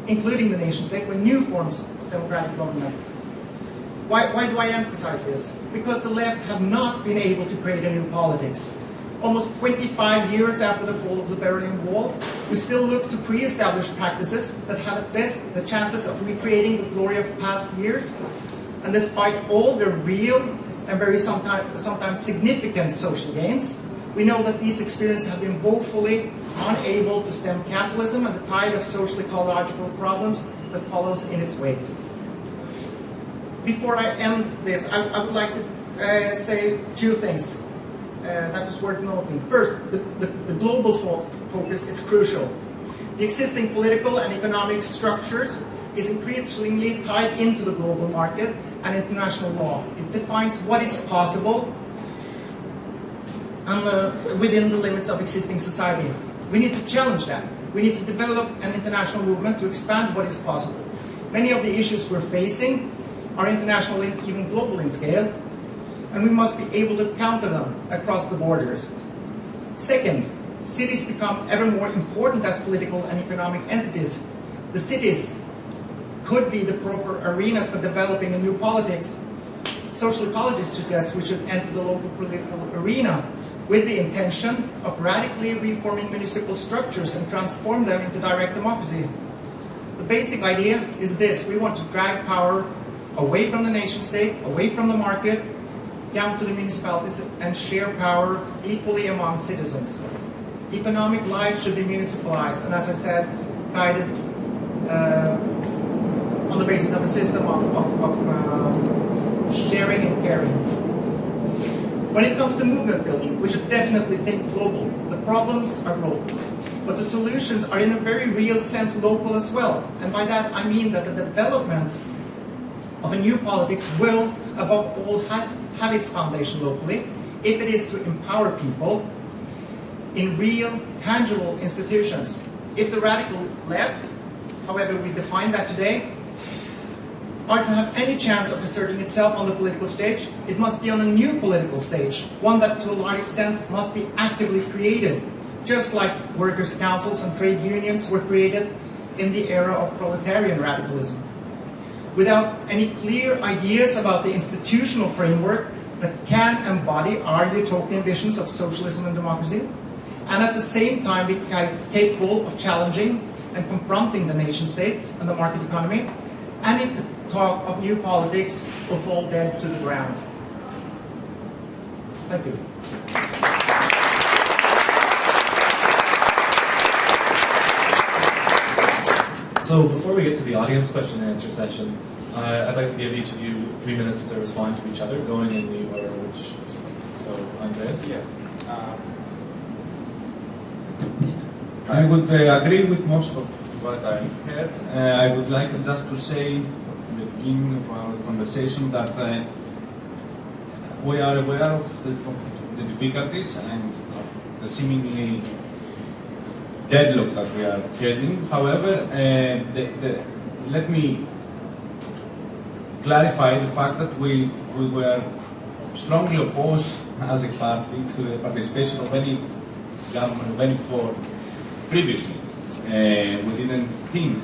including the nation state, with new forms of democratic government. Why do I emphasize this? Because the left have not been able to create a new politics. Almost 25 years after the fall of the Berlin Wall, we still look to pre-established practices that have at best the chances of recreating the glory of past years. And despite all the real and very sometimes significant social gains, we know that these experiences have been woefully unable to stem capitalism and the tide of social ecological problems that follows in its wake. Before I end this, I would like to say two things that is worth noting. First, the global focus is crucial. The existing political and economic structures is increasingly tied into the global market and international law. It defines what is possible and within the limits of existing society. We need to challenge that. We need to develop an international movement to expand what is possible. Many of the issues we're facing are international and even global in scale, and we must be able to counter them across the borders. Second, cities become ever more important as political and economic entities. The cities could be the proper arenas for developing a new politics. Social ecologists suggest we should enter the local political arena with the intention of radically reforming municipal structures and transform them into direct democracy. The basic idea is this: we want to drag power away from the nation state, away from the market, down to the municipalities and share power equally among citizens. Economic life should be municipalized and, as I said, guided on the basis of a system of sharing and caring. When it comes to movement building, we should definitely think global. The problems are global, but the solutions are in a very real sense local as well. And by that I mean that the development of a new politics will, above all, have its foundation locally, if it is to empower people in real, tangible institutions. If the radical left, however we define that today, are to have any chance of asserting itself on the political stage, it must be on a new political stage, one that to a large extent must be actively created, just like workers' councils and trade unions were created in the era of proletarian radicalism. Without any clear ideas about the institutional framework that can embody our utopian visions of socialism and democracy, and at the same time be capable of challenging and confronting the nation state and the market economy, any talk of new politics will fall dead to the ground. Thank you. So before we get to the audience question and answer session, I'd like to give each of you 3 minutes to respond to each other, going in the order which. So, Andreas? Yeah. I would agree with most of what I heard. I would like just to say in the beginning of our conversation that we are aware of the difficulties and of the seemingly deadlock that we are heading. However, let me clarify the fact that we were strongly opposed as a party to the participation of any government of any form previously. We didn't think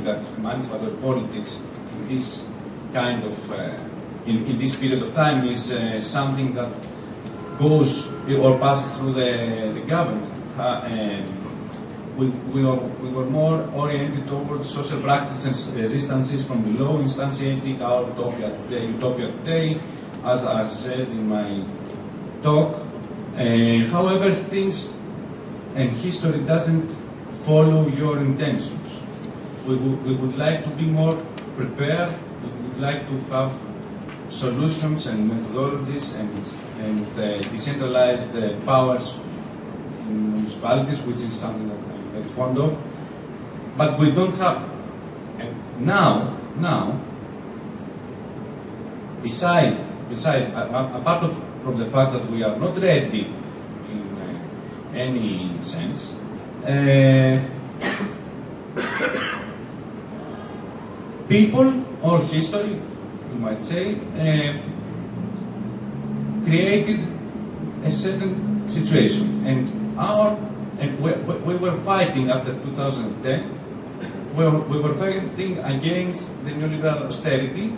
that emancipatory politics in this kind of in this period of time is something that goes or passes through the government. We were more oriented towards social practices and resistances from below, instantiating our utopia today, as I said in my talk. However, things and history doesn't follow your intentions. We would like to be more prepared. We would like to have solutions and methodologies and decentralized powers in municipalities, which is something that I'm very fond of. But we don't have. And now, apart from the fact that we are not ready in any sense, people or history, you might say, created a certain situation, and we were fighting after 2010. We were fighting against the neoliberal austerity,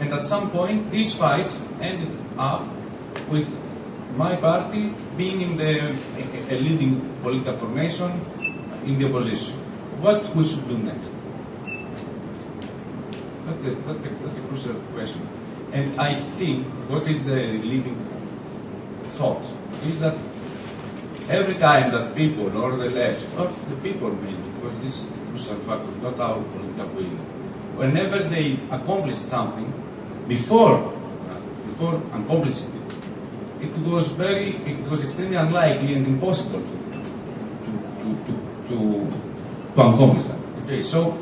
and at some point these fights ended up with my party being in a leading political formation in the opposition. What we should do next? That's a crucial question. And I think what is the leading thought is that every time that people or the left, or the people maybe, because this is the crucial factor, not our political will, whenever they accomplished something, before accomplishing it, it was extremely unlikely and impossible to accomplish that. Okay, so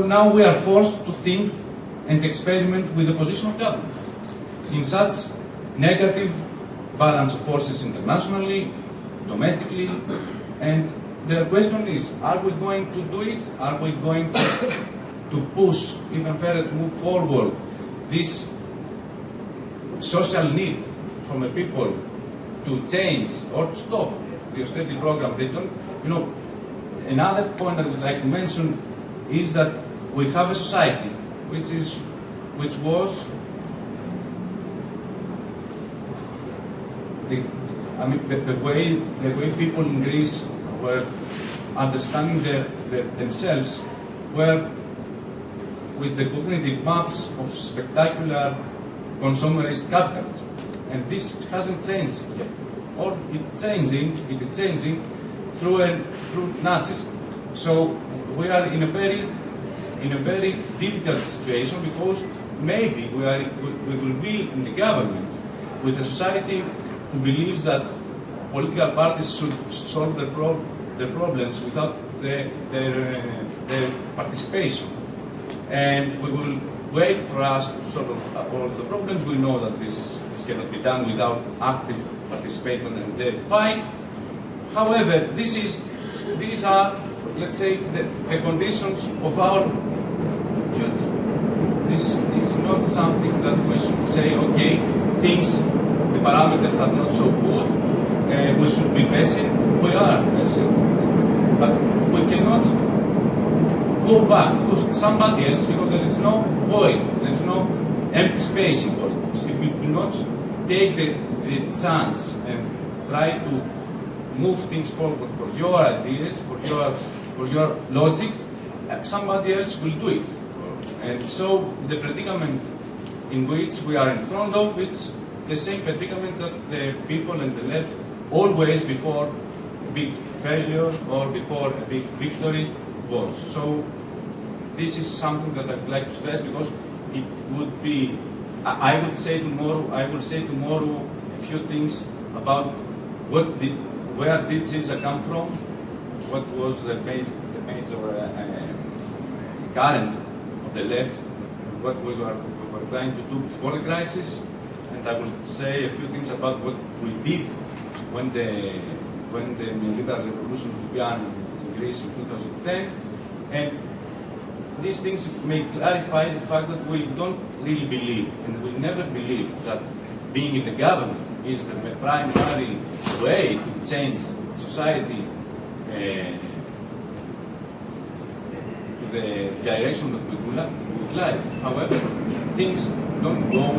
now we are forced to think and experiment with the position of government in such negative balance of forces internationally, domestically, and the question is, are we going to do it? Are we going to push even further to move forward this social need from the people to change or to stop the austerity program? They don't, another point that I would like to mention is that we have a society which was the way people in Greece were understanding themselves were with the cognitive maps of spectacular consumerist capitalism, and this hasn't changed yet, or it's changing through Nazism. So we are in a very difficult situation, because maybe we will be in the government with a society who believes that political parties should solve their problems without their participation, and we will wait for us to solve all the problems. We know that this cannot be done without active participation in the fight. However, these are, let's say, the conditions of our duty. This is not something that we should say, okay, the parameters are not so good, we should be passive. We are passive, but we cannot go back because somebody else, because there is no void, there is no empty space in politics. If we do not take the chance and try to move things forward for your ideas, for your logic, somebody else will do it. And so the predicament in which we are in front of, it's the same predicament that the people and the left always before a big failure or before a big victory was. So this is something that I would like to stress, because it would be, I will say tomorrow a few things about where did SYRIZA come from, what was the major current of the left, what we were trying to do before the crisis, and I will say a few things about what we did when the neoliberal revolution began in Greece in 2010, and these things may clarify the fact that we don't really believe, and we never believe, that being in the government is the primary way to change society to the direction that we would like. However, things don't go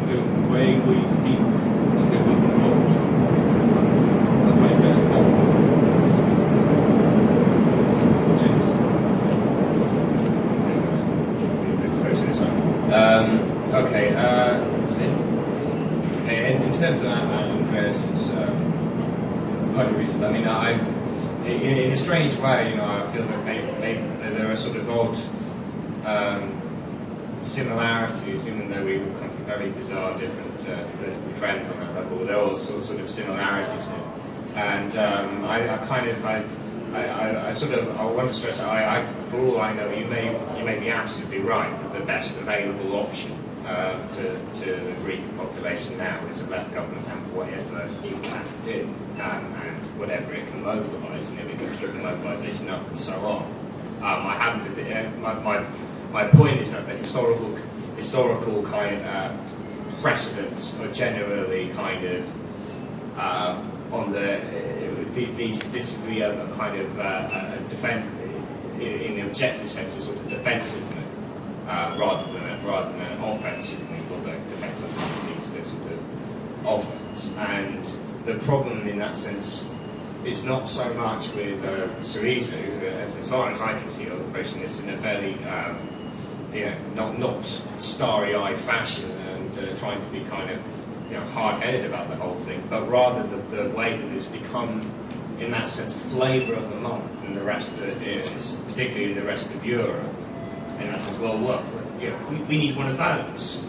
the way we think that they will go. So that's my first point. James. Okay. In terms of Andreas's contribution, I mean, in a strange way, I feel that maybe there are sort of odd similarities, even though we all come from very bizarre, different political trends on that level. There are all sort of similarities here, and I want to stress that for all I know, you may be absolutely right that the best available option to the Greek population now is a left government, and whatever you can do, and whatever it can mobilise, and if it can keep the mobilisation up, and so on. I happen to my point is that the historical kind of precedents are generally kind of on this would be a kind of defend in the objective sense, a sort of defensive move rather than an offensive move, although defensive needs to sort of offer. And the problem in that sense is not so much with SYRIZA, who, as far as I can see, are approaching this in a fairly, not starry-eyed fashion and trying to be kind of, hard-headed about the whole thing, but rather the way that it's become, in that sense, flavour of the month in the rest of particularly in the rest of Europe. And I said, well, look, we need one of those.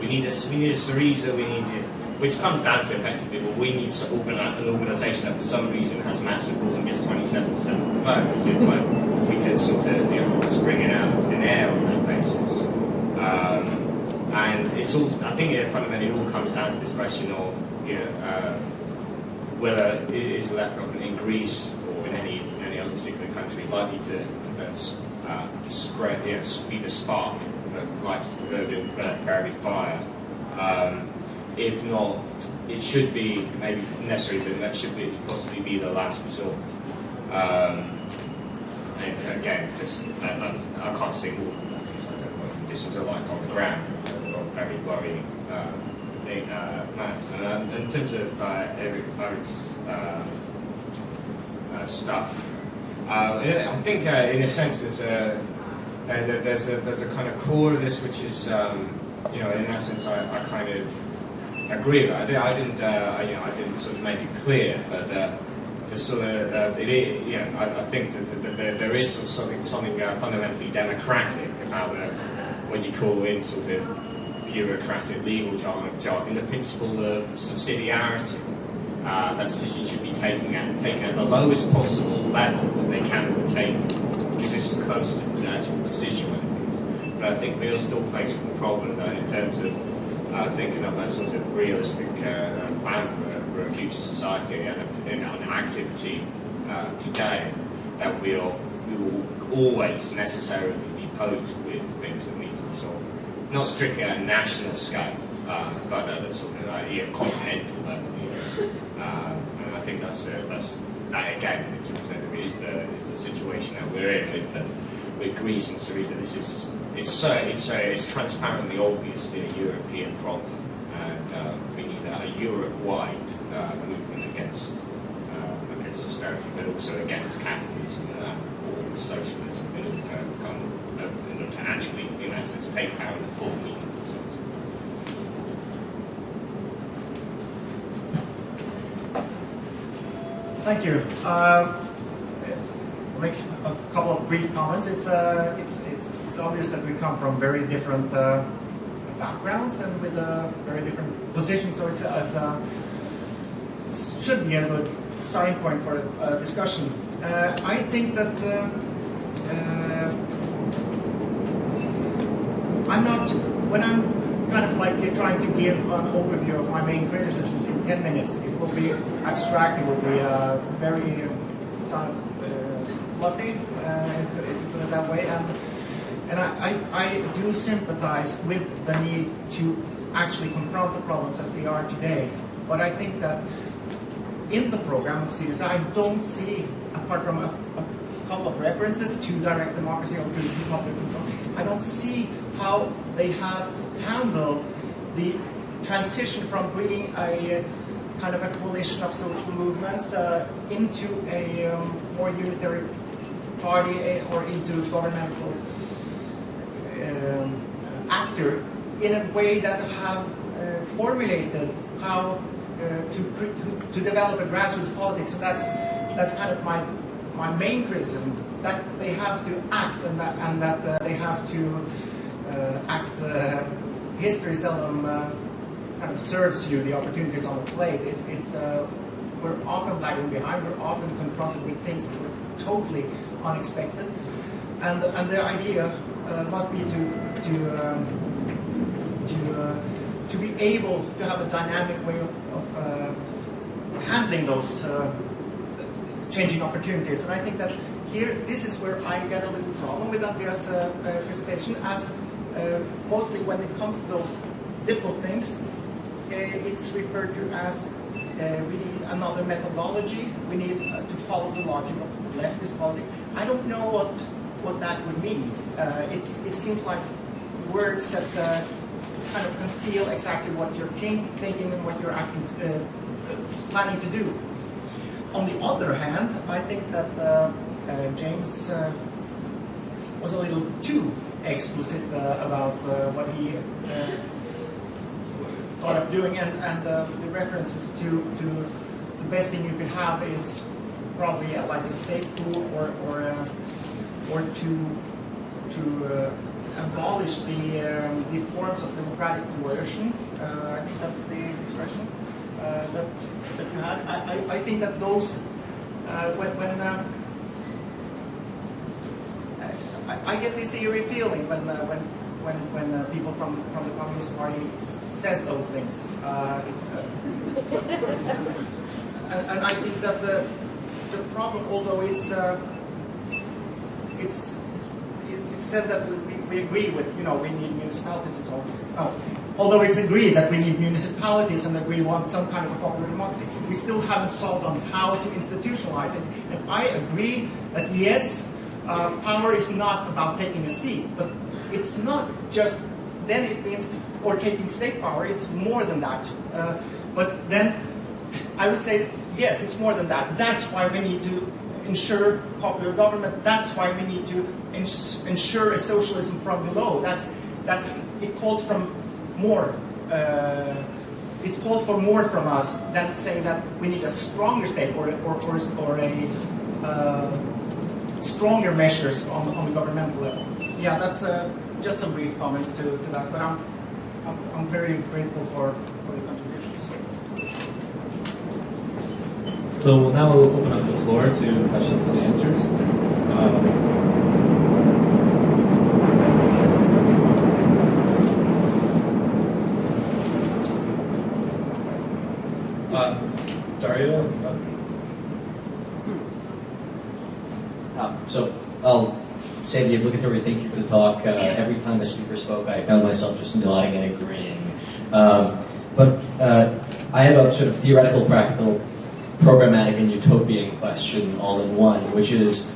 We need a SYRIZA. We need it, which comes down to effectively, well, we need an organisation that for some reason has massive support and gets 27% of the vote. As if we can sort of spring it out of thin air on that basis. And it's all. I think fundamentally it all comes down to this question of whether is the left government in Greece or in any other particular country likely to spread, be the spark that lights the prairie fire. If not, it should be maybe necessary, but that should possibly be the last resort. And again, I can't say more than that because I don't know what conditions are like on the ground. They've got very worrying matters. And in terms of Eric's stuff, I think in a sense there's a kind of core of this which is in essence I kind of agree with. I didn't sort of make it clear, but the sort of I think that there is sort of something fundamentally democratic about what you call in sort of bureaucratic legal jargon the principle of subsidiarity. That decisions should be taken at the lowest possible level that they can be taken, because this is close to the actual decision making. But I think we are still faced with the problem that in terms of thinking of a sort of realistic plan for a future society and an activity today, that we will always necessarily be posed with things that need to be solved, not strictly at a national scale, but at a sort of continental level. And I think that's that again in terms of is the situation that we're in with Greece and SYRIZA. It's transparently obviously a European problem, and we need a Europe-wide movement against austerity, but also against capitalism or socialism in order to actually, in that sense, take power in the full meaning of the sense. Thank you. I'll make a couple of brief comments. It's obvious that we come from very different backgrounds and with very different positions. So it should be a good starting point for a discussion. I think that when I'm kind of like trying to give an overview of my main criticisms in 10 minutes, it will be abstract, it will be very sort of fluffy, if you put it that way. And I do sympathize with the need to actually confront the problems as they are today. But I think that in the program of SYRIZA, I don't see, apart from a couple of references to direct democracy or to public control, I don't see how they have handled the transition from being a kind of a coalition of social movements into a more unitary party or into governmental actor in a way that have formulated how to develop a grassroots politics. And that's kind of my main criticism, that they have to act and that they have to act. History seldom kind of serves you the opportunities on the plate. We're often lagging behind. We're often confronted with things that were totally unexpected, and the idea must be to be able to have a dynamic way of handling those changing opportunities. And I think that here, this is where I get a little problem with Andreas' presentation, as mostly when it comes to those difficult things, it's referred to as we need another methodology, we need to follow the logic of leftist politics. I don't know what that would mean. It seems like words that kind of conceal exactly what you're thinking and what you're planning to do. On the other hand, I think that James was a little too explicit about what he thought of doing, and the references to the best thing you could have is probably like a state coup or to abolish the forms of democratic coercion. I think that's the expression that you had. I think that those I get this eerie feeling when people from the Communist Party says those things, and I think that the problem, although it's said that we agree with, we need municipalities and so on. Although it's agreed that we need municipalities and that we want some kind of a popular democracy, we still haven't solved on how to institutionalize it. And I agree that yes, power is not about taking a seat, but it's not just, then it means, or taking state power, it's more than that. But then I would say, yes, it's more than that. That's why we need to ensure popular government. That's why we need to ensure a socialism from below. It calls from more. It's called for more from us than saying that we need a stronger state or a stronger measures on the governmental level. Yeah, that's just some brief comments to that. But I'm very grateful for the contributions. So we'll now open up the floor to questions and answers. Dario? So I'll say the obligatory thank you for the talk. Every time a speaker spoke, I found myself just nodding and agreeing. But I have a sort of theoretical, practical, programmatic, and utopian question all in one, which is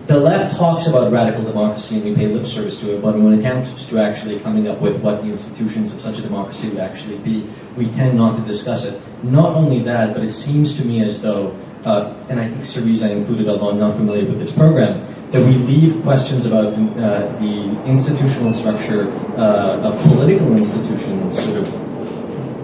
the left talks about radical democracy and we pay lip service to it, but when it comes to actually coming up with what the institutions of such a democracy would actually be, we tend not to discuss it. Not only that, but it seems to me as though, and I think SYRIZA included, although I'm not familiar with its program, that we leave questions about the institutional structure of political institutions,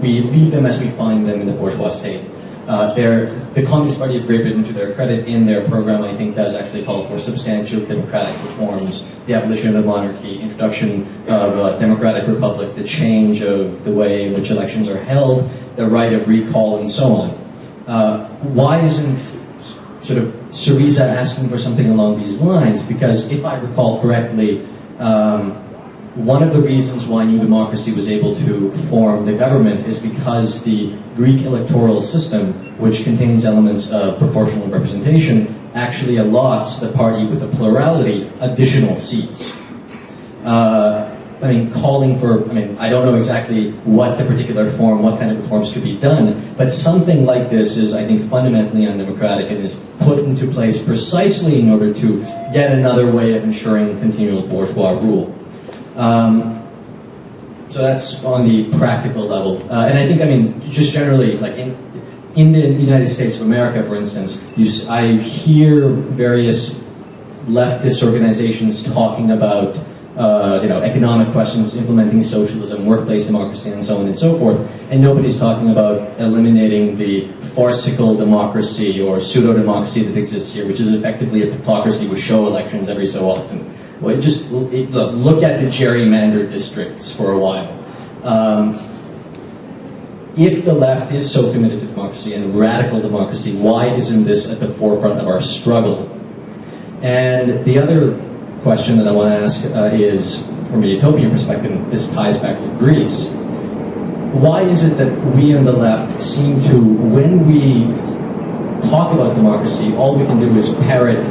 we leave them as we find them in the bourgeois state. The Communist Party of Great Britain, to their credit, in their program, I think, does actually call for substantial democratic reforms, the abolition of the monarchy, introduction of a democratic republic, the change of the way in which elections are held, the right of recall, and so on. Why isn't SYRIZA asking for something along these lines? Because if I recall correctly, one of the reasons why New Democracy was able to form the government is because the Greek electoral system, which contains elements of proportional representation, actually allots the party with a plurality additional seats. Calling for, I don't know exactly what the particular form, what kind of reforms could be done, but something like this is, I think, fundamentally undemocratic and is put into place precisely in order to get another way of ensuring continual bourgeois rule. So that's on the practical level. And I think, just generally, like in the United States of America, for instance, I hear various leftist organizations talking about economic questions, implementing socialism, workplace democracy, and so on and so forth, and nobody's talking about eliminating the farcical democracy or pseudo-democracy that exists here, which is effectively a plutocracy with show elections every so often. Well, look at the gerrymandered districts for a while. If the left is so committed to democracy and radical democracy, why isn't this at the forefront of our struggle? And the other question that I want to ask is, from a utopian perspective, this ties back to Greece. Why is it that we on the left seem to, when we talk about democracy, all we can do is parrot,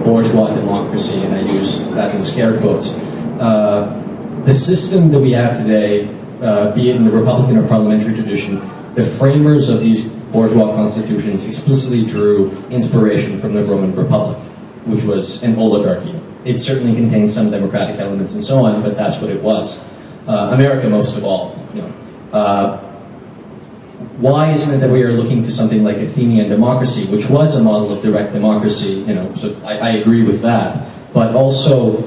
bourgeois democracy, and I use that in scare quotes. The system that we have today, be it in the Republican or parliamentary tradition, the framers of these bourgeois constitutions explicitly drew inspiration from the Roman Republic, which was an oligarchy. It certainly contains some democratic elements and so on, but that's what it was. America, most of all. Why isn't it that we are looking to something like Athenian democracy, which was a model of direct democracy? So I agree with that. But also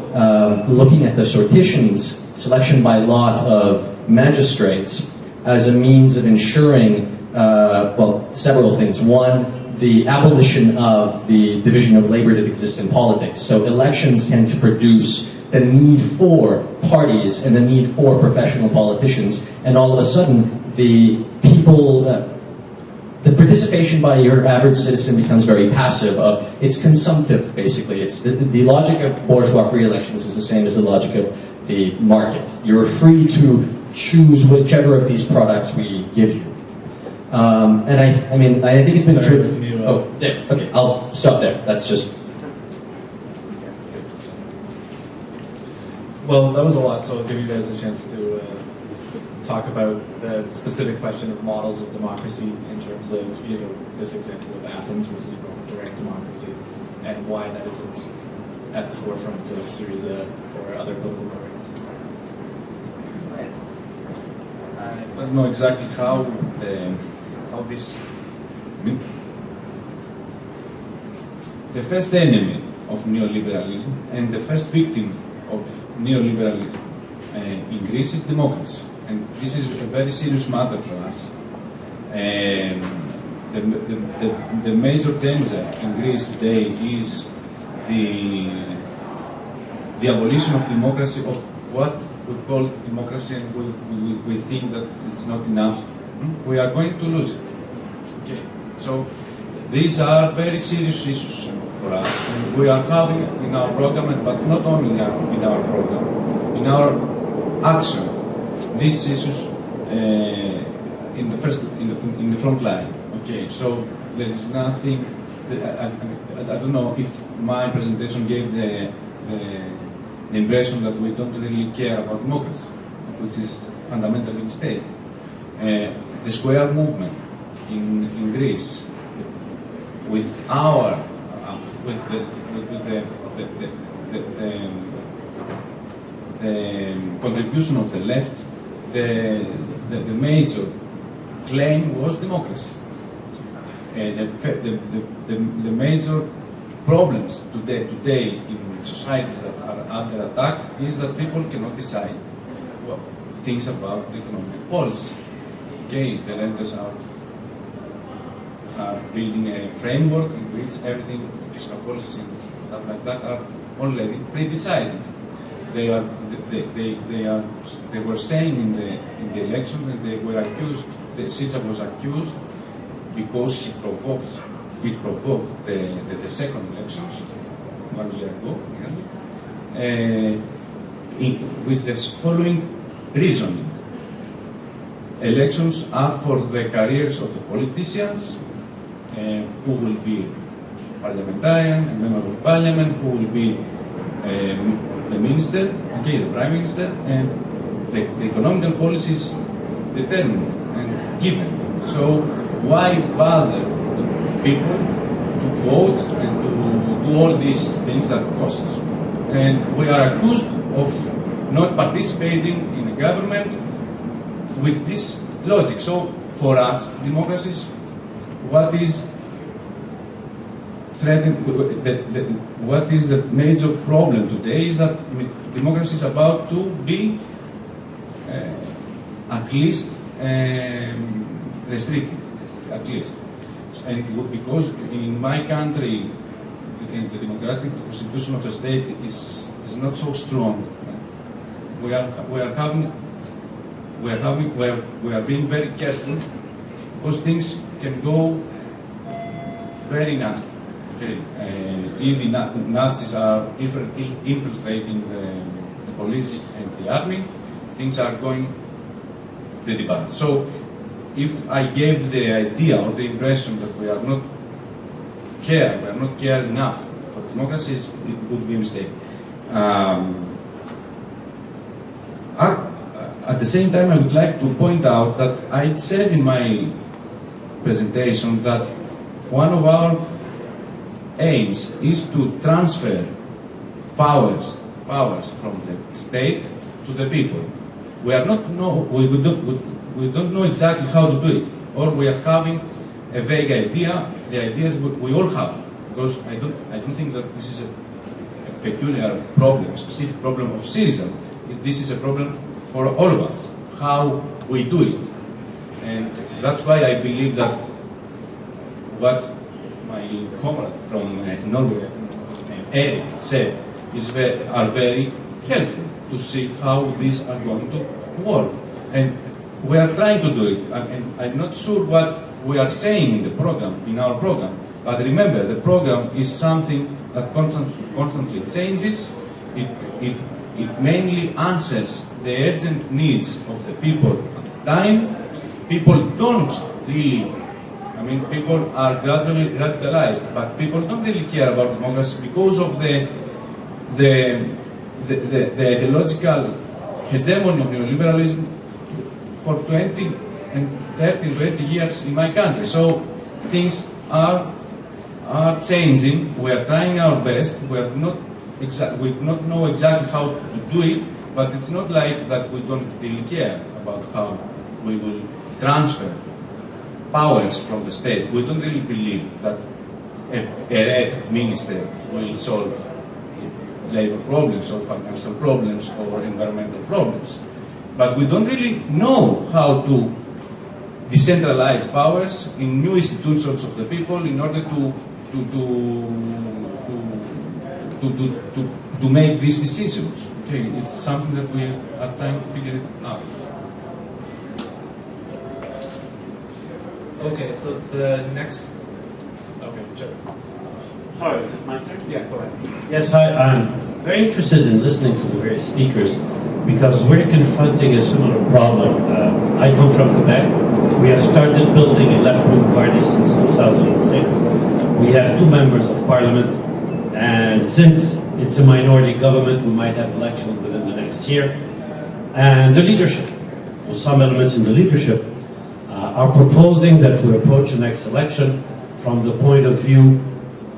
looking at the sortitions, selection by lot of magistrates, as a means of ensuring, well, several things. One, the abolition of the division of labor that exists in politics. So elections tend to produce the need for parties and the need for professional politicians, and all of a sudden the people, the participation by your average citizen becomes very passive. It's consumptive, basically. It's the logic of bourgeois free elections is the same as the logic of the market. You're free to choose whichever of these products we give you. And I mean, I think it's been true. Oh, there. Okay, I'll stop there. That's just. Well, that was a lot, so I'll give you guys a chance to talk about the specific question of models of democracy in terms of, this example of Athens versus Rome, direct democracy, and why that isn't at the forefront of SYRIZA or other political parties. I don't know exactly how this. The first enemy of neoliberalism and the first victim of neoliberalism in Greece is democracy, and this is a very serious matter for us. The major danger in Greece today is the abolition of democracy, of what we call democracy, and we think that it's not enough. We are going to lose it. Okay, so these are very serious issues for us, and we are having in our program, but not only in our program, in our action, these issues in the front line. Okay, so there is nothing. I don't know if my presentation gave the impression that we don't really care about democracy, which is fundamentally a mistake. The square movement in Greece, with the contribution of the left, the major claim was democracy. The major problems today in societies that are under attack is that people cannot decide things about the economic policy. Okay, the lenders are building a framework in which everything, fiscal policy and stuff like that, are already pre-decided. They were saying in the election that they were accused. SYRIZA was accused because it provoked the second elections 1 year ago, with the following reasoning: elections are for the careers of the politicians, who will be parliamentarian, a member of parliament, who will be the minister, okay, the prime minister, and the economical policies determined and given. So why bother people to vote and to do all these things that costs? And we are accused of not participating in the government with this logic. So for us, democracies, what is threatened, what is the major problem today is that democracy is about to be at least restricted, at least. And because in my country, the democratic constitution of the state is not so strong, we are being very careful, because things can go very nasty. Okay. If the Nazis are infiltrating the police and the army, things are going pretty bad. So, if I gave the idea or the impression that we are not care enough for democracy, it would be a mistake. At the same time, I would like to point out that I said in my presentation that one of our aims is to transfer powers from the state to the people. We don't know exactly how to do it, or we are having a vague idea. The ideas we all have, because I don't think that this is a peculiar problem, specific problem of SYRIZA. This is a problem for all of us, how we do it. And that's why I believe that what my comrade from Norway, Eric, said are very helpful to see how these are going to work. And we are trying to do it. And I'm not sure what we are saying in our program. But remember, the program is something that constantly changes. It mainly answers the urgent needs of the people at the time. People don't really, people are gradually radicalized, but people don't really care about democracy because of the ideological hegemony of neoliberalism for 20 and 30, 20 years in my country. So things are changing. We are trying our best. We do not know exactly how to do it, but it's not like that we don't really care about how we will transfer powers from the state. We don't really believe that a red minister will solve labor problems or financial problems or environmental problems. But we don't really know how to decentralize powers in new institutions of the people in order to make these decisions. Okay, it's something that we are trying to figure it out. Okay, so the next. Okay, sure. Sorry, is it my turn? Yeah, go ahead. Yes, hi. I'm very interested in listening to the various speakers because we're confronting a similar problem. I come from Quebec. We have started building a left-wing party since 2006. We have 2 members of parliament, and since it's a minority government, we might have elections within the next year. And the leadership, or some elements in the leadership, are proposing that we approach the next election from the point of view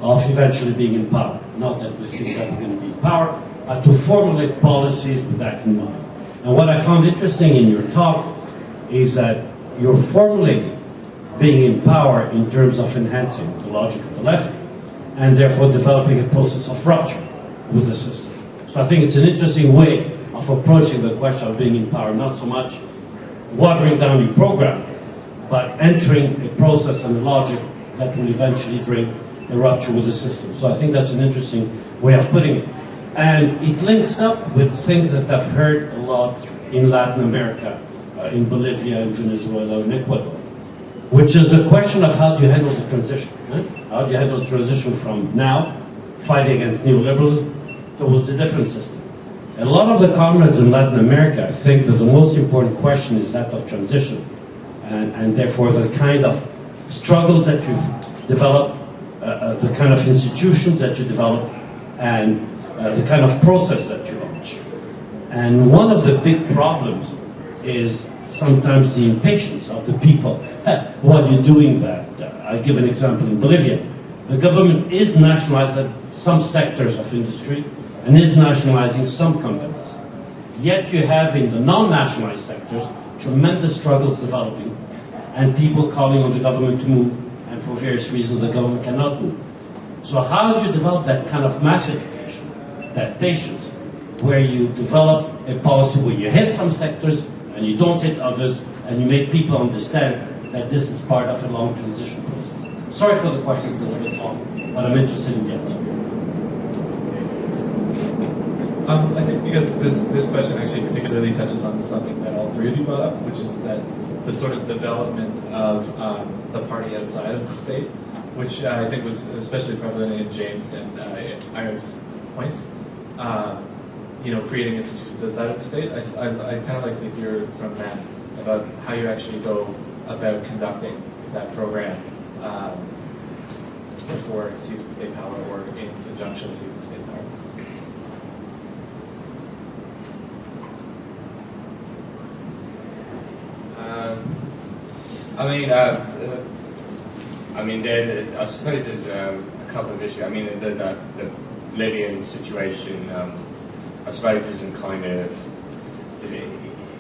of eventually being in power. Not that we think that we're going to be in power, but to formulate policies with that in mind. And what I found interesting in your talk is that you're formulating being in power in terms of enhancing the logic of the left, and therefore developing a process of rupture with the system. So I think it's an interesting way of approaching the question of being in power, not so much watering down your program, but entering a process and a logic that will eventually bring a rupture with the system. So I think that's an interesting way of putting it. And it links up with things that I've heard a lot in Latin America, in Bolivia, in Venezuela, in Ecuador, which is the question of how do you handle the transition? How do you handle the transition from now, fighting against neoliberalism, towards a different system? And a lot of the comrades in Latin America think that the most important question is that of transition, and therefore the kind of struggles that you've developed, the kind of institutions that you develop, and the kind of process that you launch. And one of the big problems is sometimes the impatience of the people. Why are you doing that? I'll give an example in Bolivia. The government is nationalizing some sectors of industry and is nationalizing some companies. Yet you have in the non-nationalized sectors tremendous struggles developing and people calling on the government to move, and for various reasons the government cannot move. So how do you develop that kind of mass education, that patience, where you develop a policy where you hit some sectors and you don't hit others, and you make people understand that this is part of a long transition process? Sorry for the questions a little bit long, but I'm interested in the answer. I think because this question actually particularly touches on something that all 3 of you brought up, which is that the sort of development of the party outside of the state, which I think was especially prevalent in James and Eric's points. Creating institutions outside of the state. I'd kind of like to hear from Matt about how you actually go about conducting that program before seizing state power or in conjunction with seizing state power. I suppose there's a couple of issues. The Libyan situation, I suppose, isn't kind of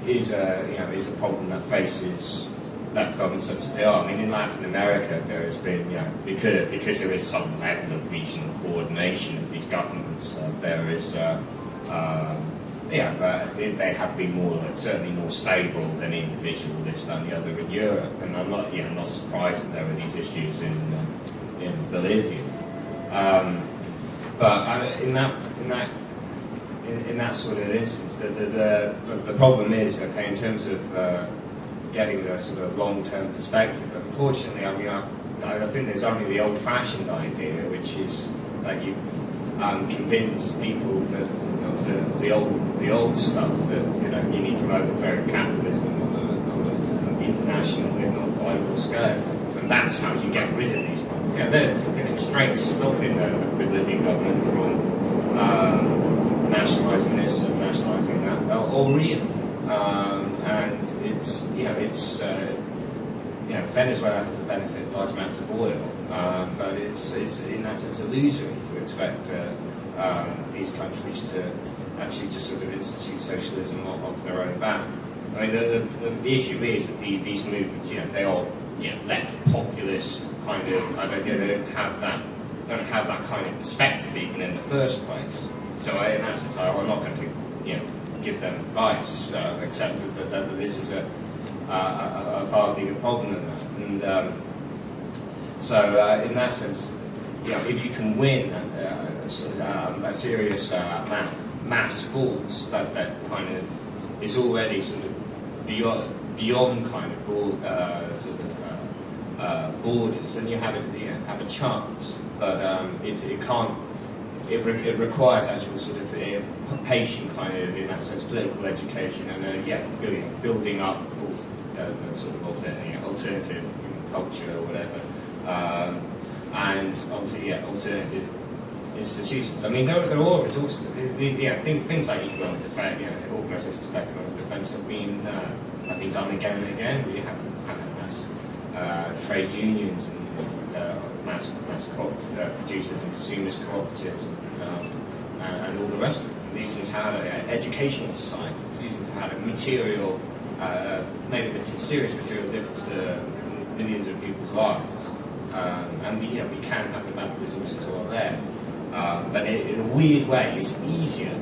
is a problem that faces left governments such as they are. I mean, in Latin America, there has been, because there is some level of regional coordination of these governments, there is, they have been certainly more stable than individualist than the other in Europe. And I'm not surprised that there are these issues in Bolivia. But in that sort of instance, the problem is, okay, in terms of getting the sort of long-term perspective. But unfortunately, I think there's only the old-fashioned idea, which is that you convince people that of the old stuff, that you need to overthrow capitalism on an international, if not global scale, and that's how you get rid of these problems. The constraints stopping the Bolivian government from nationalising this and nationalising that are real. And Venezuela has a benefit of large amounts of oil, but it's in that sense illusory to expect these countries to actually just sort of institute socialism off their own bat. I mean, the issue is that these movements, they are left populist kind of. They don't have that kind of perspective even in the first place. So in that sense, I'm not going to give them advice, except that this is a far bigger problem than that. And so, in that sense, if you can win a serious mass force that kind of is already sort of beyond kind of borders, then you have a chance. But it can't. It requires actual sort of patient kind of, in that sense, political education and building up the sort of alternative culture or whatever, and obviously alternative institutions. I mean, there are all resources. Things like economic defence, organisations of economic defence have been done again and again. We have mass trade unions and mass crop producers and consumers cooperatives and all the rest of them. These things had educational societies. These things had a material, made a serious material difference to millions of people's lives. And we can have the resources all there. But in a weird way, it's easier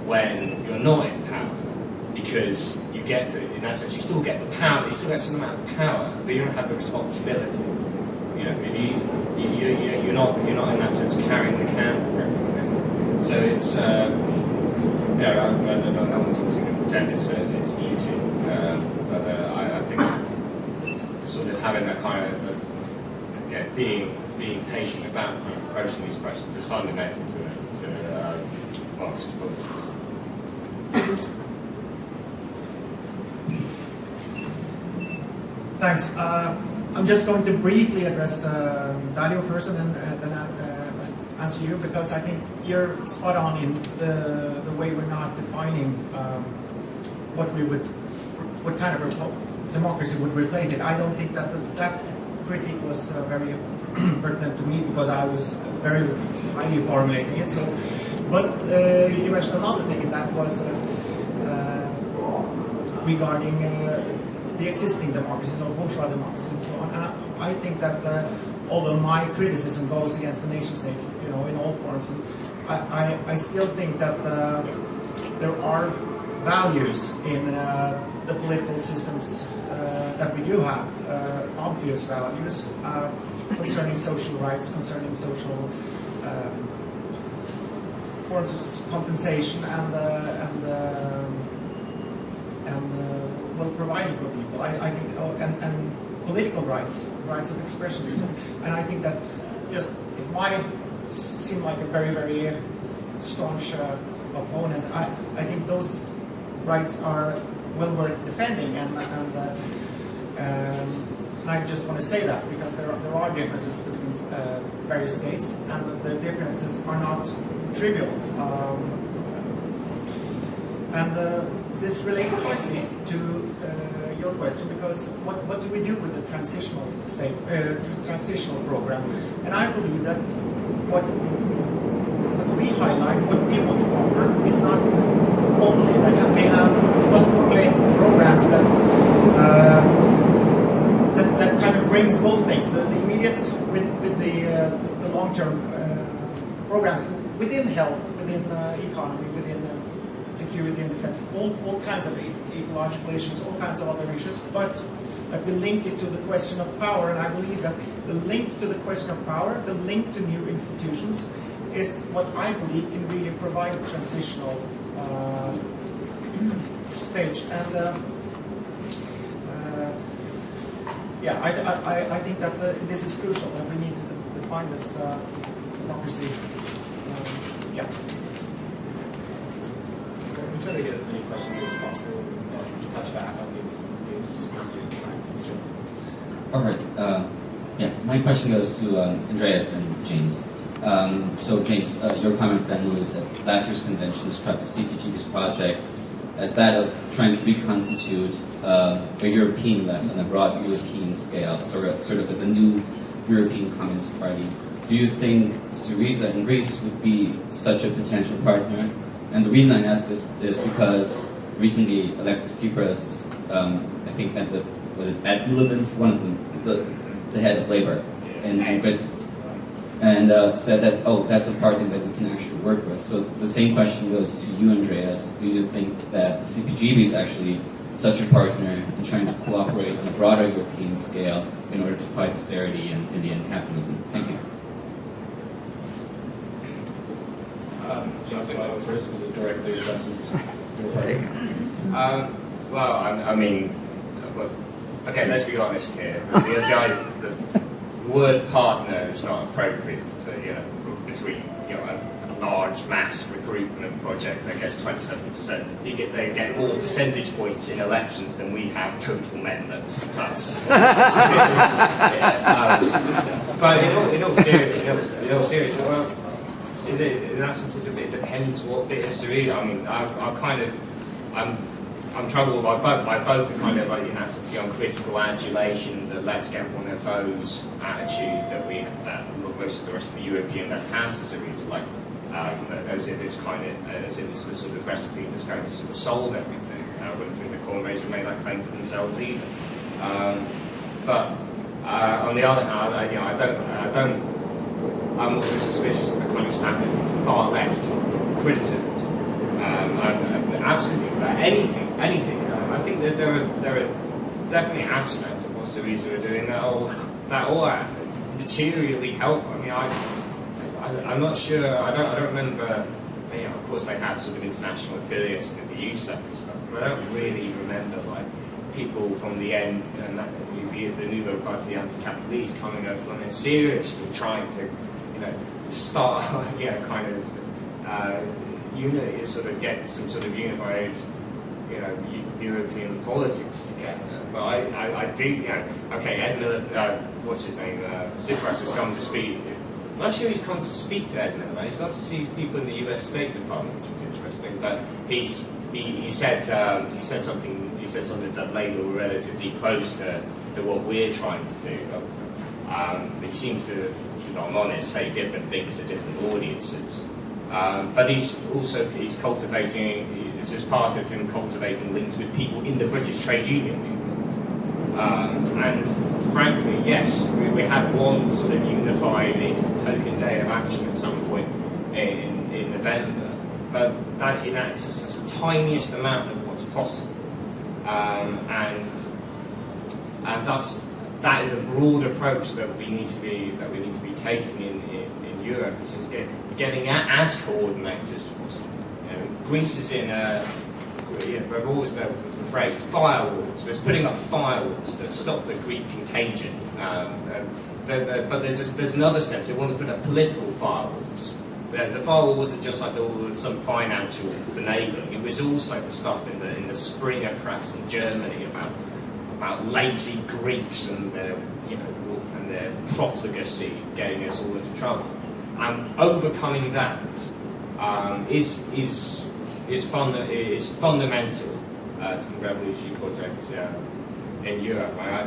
when you're not in power, because you get to, in that sense, you still get the power, you still get some amount of power, but you don't have the responsibility. If you're not in that sense carrying the can for everything. So it's no one's obviously going to pretend it's easy, but I think sort of having that kind of being patient about kind of approaching these questions is fundamental to Marxist policy. Thanks. I'm just going to briefly address Dario first, and then answer you, because I think you're spot on in the way we're not defining what kind of democracy would replace it. I don't think that critique was very pertinent to me, because I was very highly formulating it. So, but you mentioned another thing, and that was regarding the existing democracies, or bourgeois democracies and so on. And I think that although my criticism goes against the nation state, in all forms, I still think that there are values in the political systems that we do have, obvious values concerning social rights, concerning social forms of compensation and well provided for people. I think, and political rights of expression. And I think that just it might seem like a very, very staunch opponent. I think those rights are well worth defending, and I just want to say that because there are differences between various states, and the differences are not trivial. This relates partly to your question, because what do we do with the transitional state, transitional program? And I believe that what we highlight, what we want to offer, is not only that we have post-formulate programs that that kind of brings both things, the immediate with the long-term programs within health, within economy, within security and defense, all kinds of ecological issues, all kinds of other issues, but that we link it to the question of power. And I believe that the link to the question of power, the link to new institutions, is what I believe can really provide a transitional stage. And yeah, I think that this is crucial, and we need to define this democracy. Yeah. We'll try to get as many questions as possible and touch back on these issues just because of time constraints. All right. Yeah, my question goes to Andreas and James. So James, your comment then was that last year's convention described the CPG's project as that of trying to reconstitute a European left on a broad European scale, sort of as a new European Communist Party. Do you think SYRIZA in Greece would be such a potential partner? And the reason I ask this is because recently Alexis Tsipras, I think, met with, was it Ed Miliband, one of them, the head of Labour in Britain, and said that, oh, that's a partner that we can actually work with. So the same question goes to you, Andreas. Do you think that the CPGB is actually such a partner in trying to cooperate on a broader European scale in order to fight austerity and Indian capitalism? Thank you. James, will I go first because it directly addresses your party? Well, I mean, okay, let's be honest here. The word partner is not appropriate for, between, a large mass recruitment project that gets 27%. They get more percentage points in elections than we have total members. That's but in all seriousness, well, in that sense, it depends what bit of SYRIZA. I mean, I'm troubled by both the kind of, in that sense, the uncritical adulation, the let's get one of those attitude that most of the rest of the European left has to SYRIZA, as if it's the sort of recipe that's going to sort of solve everything. I wouldn't think the Cornways would make that claim for themselves either. But on the other hand, I'm also suspicious of the kind of standard far left criticism. Absolutely about anything. I think that there are definitely aspects of what SYRIZA are doing that all materially help. I mean, I'm not sure. I don't remember. Of course, they have sort of international affiliates in the USEC and stuff, but I don't really remember people from the end and the Nouveau Parti Anti-Capitaliste coming over and seriously trying to, start, sort of get some sort of unified, European politics together. But I do, okay, Ed Miller, what's his name? Tsipras has come to speak. I'm not sure he's come to speak to Ed Miller. He's got to see people in the U.S. State Department, which is interesting. But he said something that Labour were relatively close to what we're trying to do. But he seems to, if I'm honest, say different things to different audiences. But he's cultivating, this is part of him cultivating links with people in the British trade union movement. And frankly, yes, we had one sort of unified token day of action at some point in November, but it's just the tiniest amount of what's possible. And that's the broad approach that we need to be taking in Europe. This is getting as coordinated as possible. Greece is in we've always the phrase firewalls. So it's putting up firewalls to stop the Greek contagion. But there's another sense. They want to put up political firewalls. The firewall wasn't just like some financial finagling. It was also the stuff in the Springer press in Germany about lazy Greeks and their profligacy getting us all into trouble. Overcoming that is fundamental to the revolutionary project in Europe. I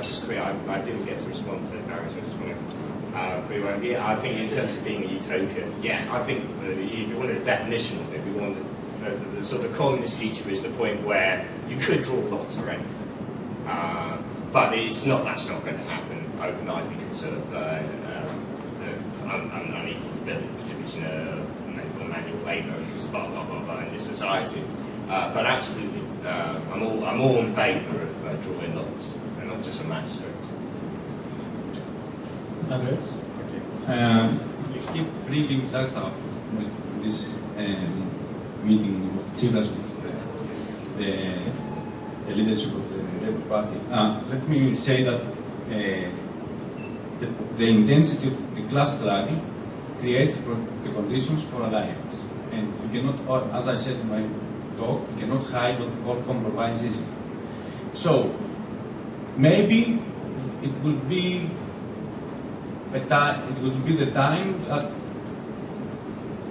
didn't get to respond to Darius. I just want to pretty well. Yeah, I think in terms of being a utopia, yeah, I think if you wanted a definition of it, we wanted the sort of communist future is the point where you could draw lots for anything, but it's not. That's not going to happen overnight because of unequal division of manual labour, blah blah blah blah in this society. But absolutely, I'm all in favour of drawing lots, and not just a magistrate. Andres? You keep bringing that up with this meeting of Tsipras with the leadership of the Labour Party. Let me say that the intensity of the class struggle creates the conditions for alliance. And you cannot, as I said in my talk, you cannot hide or compromise easily. So, maybe it will be the time that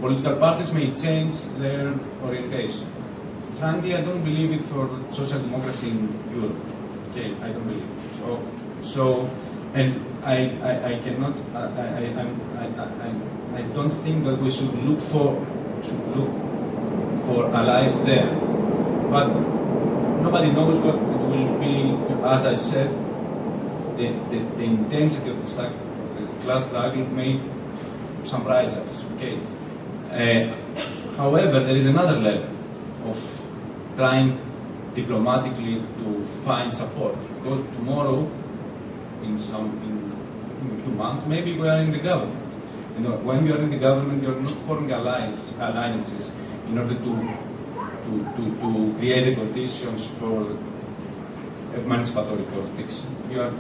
political parties may change their orientation. Frankly, I don't believe it for social democracy in Europe. Okay, I don't believe it. So, and I cannot. I don't think that we should look for allies there. But nobody knows what it will be. As I said, the intensity of the class struggle may surprise us. Okay. However, there is another level of trying diplomatically to find support, because tomorrow, in a few months, maybe we are in the government. You know, when you are in the government, you are not forming alliances in order to create the conditions for emancipatory politics. You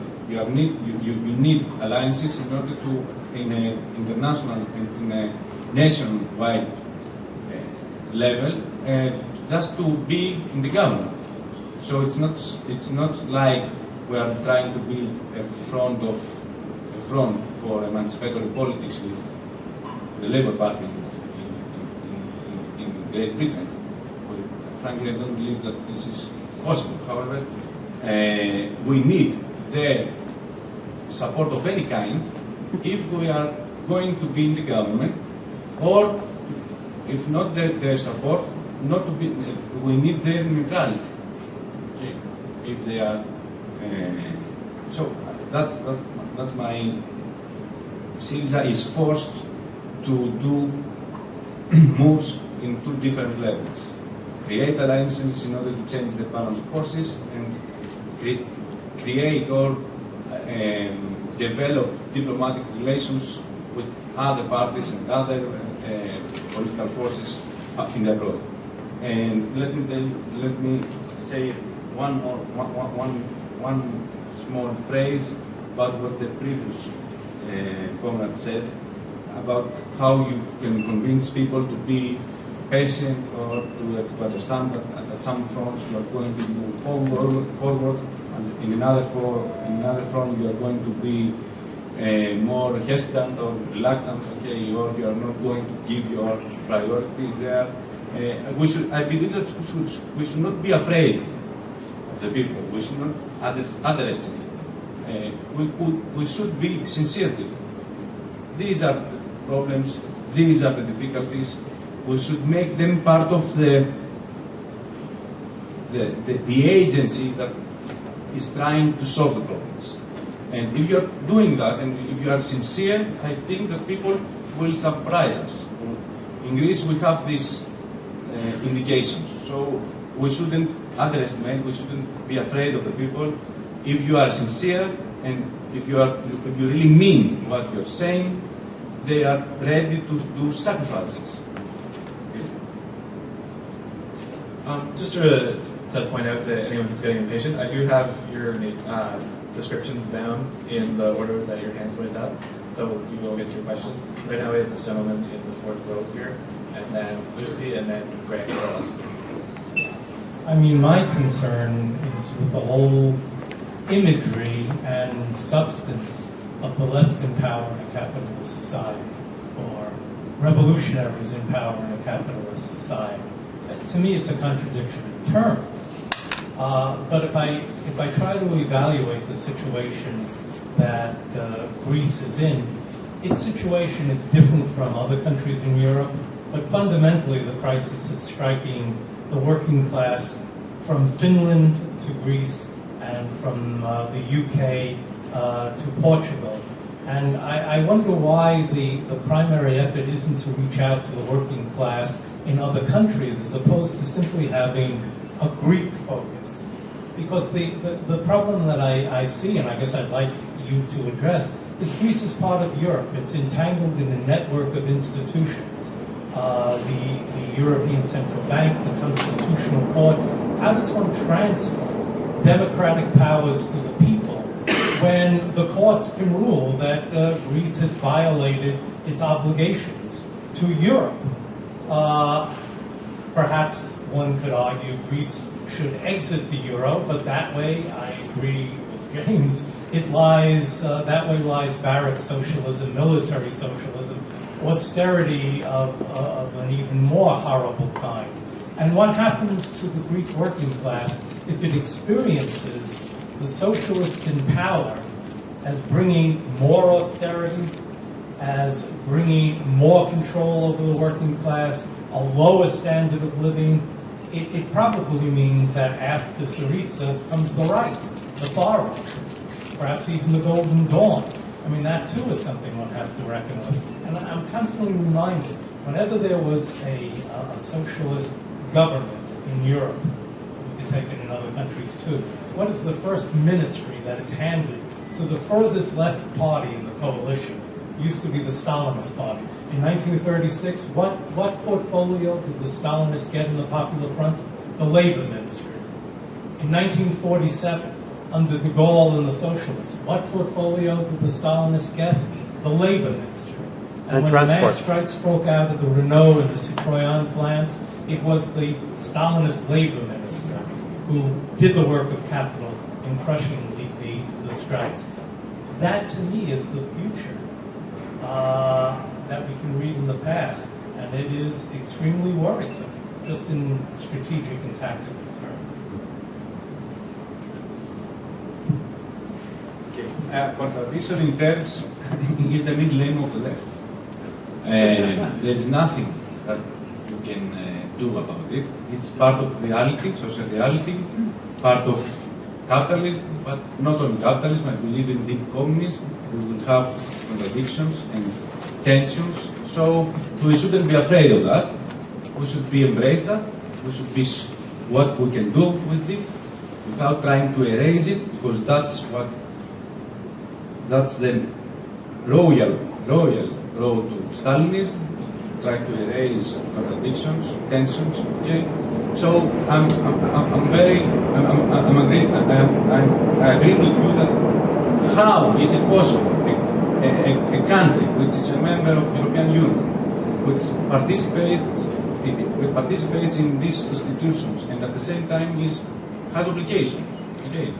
need alliances in order to, in a international, in a nationwide level, just to be in the government. So it's not like we are trying to build a front for emancipatory politics with the Labour Party in Great Britain. Frankly, I don't believe that this is possible. However, we need their support of any kind if we are going to be in the government, or if not their support, not to be. We need their neutrality. Okay. If they are, so that's my. SYRIZA is forced to do moves in two different levels: create alliances in order to change the balance of forces, and create or develop diplomatic relations with other parties and other political forces in the abroad. And let me say one small phrase about what the previous comrade said about how you can convince people to be patient or to understand that at some fronts you are going to move forward, and in another front you are going to be more hesitant or reluctant, okay, or you are not going to give your priority there. I believe that we should not be afraid of the people. We should not underestimate. We should be sincere with them. These are the problems. These are the difficulties. We should make them part of the agency that is trying to solve the problems. And if you are doing that, and if you are sincere, I think that people will surprise us. In Greece, we have these indications. So we shouldn't underestimate. We shouldn't be afraid of the people. If you are sincere and if you really mean what you're saying, they are ready to do sacrifices. Just to point out to anyone who's getting impatient, I do have your descriptions down in the order that your hands went up, so you will get to your question. Right now we have this gentleman in the fourth row here, and then Lucy, and then Greg Ellis. I mean, my concern is with the whole imagery and substance of the left in power in a capitalist society, or revolutionaries in power in a capitalist society. To me, it's a contradiction in terms. But if I try to evaluate the situation that Greece is in its situation is different from other countries in Europe, but fundamentally the crisis is striking the working class from Finland to Greece and from the UK to Portugal. And I wonder why the primary effort isn't to reach out to the working class in other countries as opposed to simply having a Greek focus. Because the problem that I see, and I guess I'd like you to address, is Greece is part of Europe. It's entangled in a network of institutions. The European Central Bank, the Constitutional Court. How does one transfer democratic powers to the people when the courts can rule that Greece has violated its obligations to Europe? Perhaps one could argue Greece should exit the euro, but that way, I agree with James, that way lies barrack socialism, military socialism, austerity of an even more horrible kind. And what happens to the Greek working class if it experiences the socialists in power as bringing more austerity, as bringing more control over the working class, a lower standard of living? It probably means that after SYRIZA comes the right, the far right, perhaps even the Golden Dawn. I mean, that too is something one has to reckon with. And I'm constantly reminded, whenever there was a socialist government in Europe, we could take it in other countries too, what is the first ministry that is handed to the furthest left party in the coalition? It used to be the Stalinist party. In 1936, what portfolio did the Stalinists get in the Popular Front? The Labor Ministry. In 1947, under de Gaulle and the Socialists, what portfolio did the Stalinists get? The Labor Ministry. And when the mass strikes broke out at the Renault and the Citroën plants, it was the Stalinist Labor Minister who did the work of capital in crushing the strikes. That, to me, is the future that we can read in the past, and it is extremely worrisome, just in strategic and tactical terms. Contradiction in terms is the middle aim of the left. There is nothing that you can do about it. It's part of reality, social reality, part of capitalism, but not only capitalism. I believe in deep communism. We will have contradictions and tensions, so we shouldn't be afraid of that. We should embrace that. We should be what we can do with it without trying to erase it, because that's the royal road to Stalinism, try to erase contradictions, tensions. Okay, so I agree with you that how is it possible a country which is a member of the European Union, which participates in these institutions and at the same time has obligations. Okay,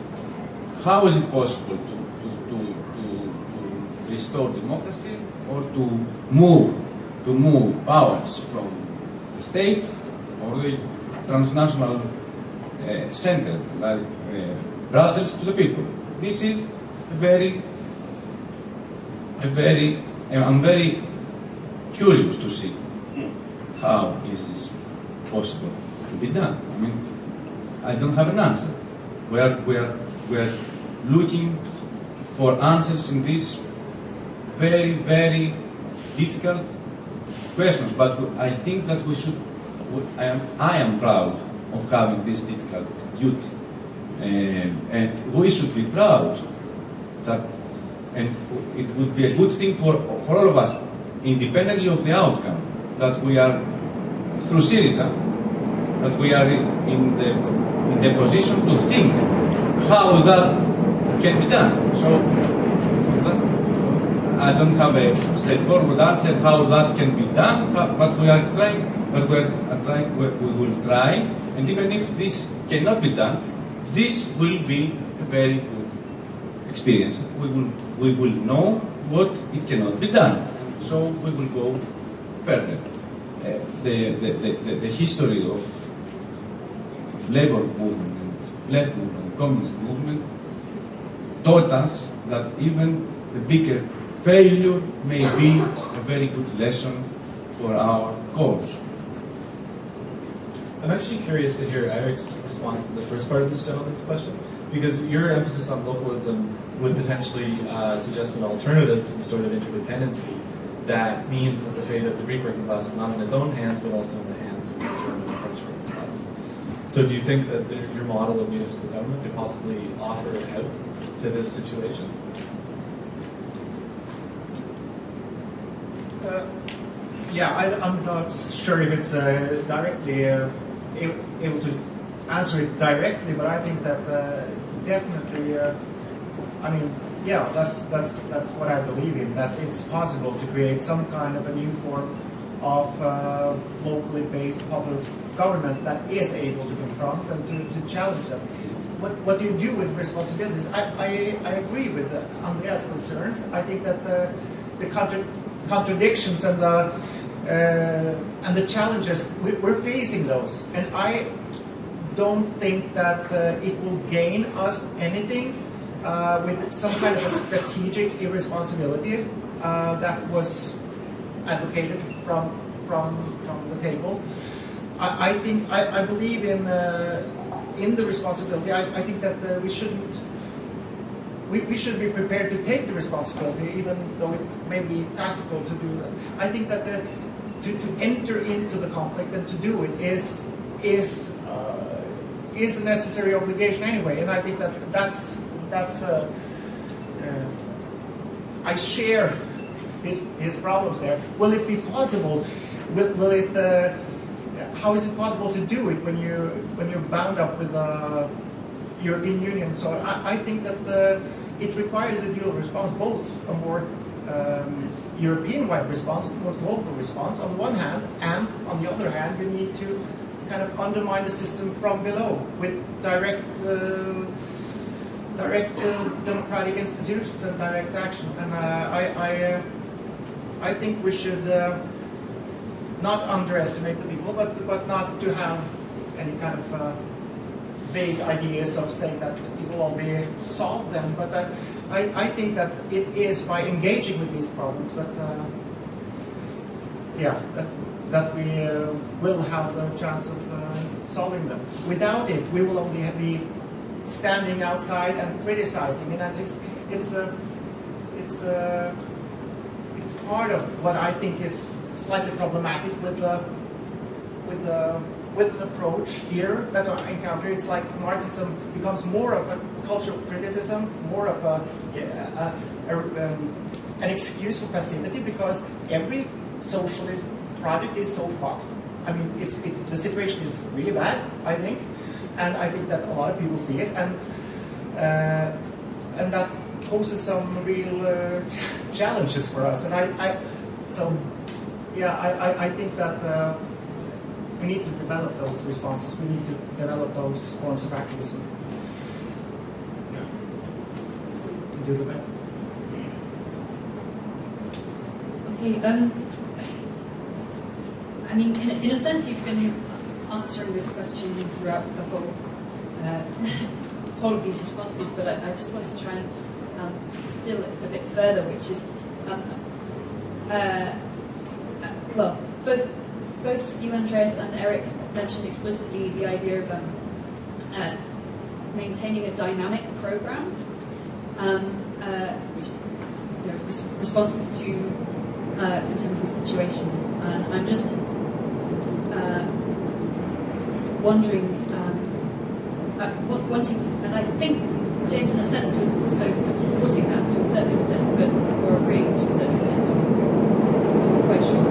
how is it possible to restore democracy or to move powers from the state or the transnational center like Brussels to the people? This is I'm very curious to see how is this possible to be done. I mean, I don't have an answer. We are looking for answers in these very, very difficult questions, but I think that we should. I am proud of having this difficult duty, and we should be proud that. And it would be a good thing for all of us, independently of the outcome, that we are, through SYRIZA, that we are in the position to think how that can be done. So, I don't have a straightforward answer how that can be done, but we are trying, we will try, and even if this cannot be done, this will be a very good experience. We will know what it cannot be done, so we will go further. The history of labor movement, and left movement, communist movement taught us that even the bigger failure may be a very good lesson for our cause. I'm actually curious to hear Eric's response to the first part of this gentleman's question, because your emphasis on localism would potentially suggest an alternative to the sort of interdependency that means that the fate of the Greek working class is not in its own hands, but also in the hands of the German and French working class. So do you think that your model of municipal government could possibly offer an out to this situation? Yeah, I'm not sure if it's directly able to answer it directly, but I think that definitely, I mean, yeah, that's what I believe in, that it's possible to create some kind of a new form of locally based public government that is able to confront and to challenge them. What do you do with responsibilities? I agree with Andreas' concerns. I think that the contradictions and the challenges, we're facing those, and I don't think that it will gain us anything with some kind of a strategic irresponsibility that was advocated from the table. I believe in the responsibility. I think that we should be prepared to take the responsibility, even though it may be tactical to do that. I think that to enter into the conflict and to do it is a necessary obligation anyway. And I think that's I share his problems there. Will it be possible? Will it? How is it possible to do it when you're bound up with the European Union? So I think that it requires a dual response, both a more European-wide response, a more local response on the one hand, and on the other hand, you need to kind of undermine the system from below with direct democratic institutions and direct action. And I think we should not underestimate the people, but not to have any kind of vague ideas of saying that it will all be solved then. But I think that it is by engaging with these problems that that we will have the chance of solving them. Without it, we will only be standing outside and criticizing, and it's part of what I think is slightly problematic with an approach here that I encounter. It's like Marxism becomes more of a cultural criticism, more of an excuse for passivity, because every socialist project is so fucked. I mean, the situation is really bad, I think, and I think that a lot of people see it, and that poses some real challenges for us. And I think that we need to develop those responses. We need to develop those forms of activism. Yeah. Do the best. Okay. I mean, in a sense, you've been answering this question throughout the whole of these responses, but I just want to try and distill it a bit further, which is, well, both you, Andreas, and Eric mentioned explicitly the idea of maintaining a dynamic program, which is responsive to contemporary situations. And I'm just wondering, wanting to, and I think James, in a sense, was also supporting that to a certain extent, or agreeing to a certain extent. I wasn't quite sure,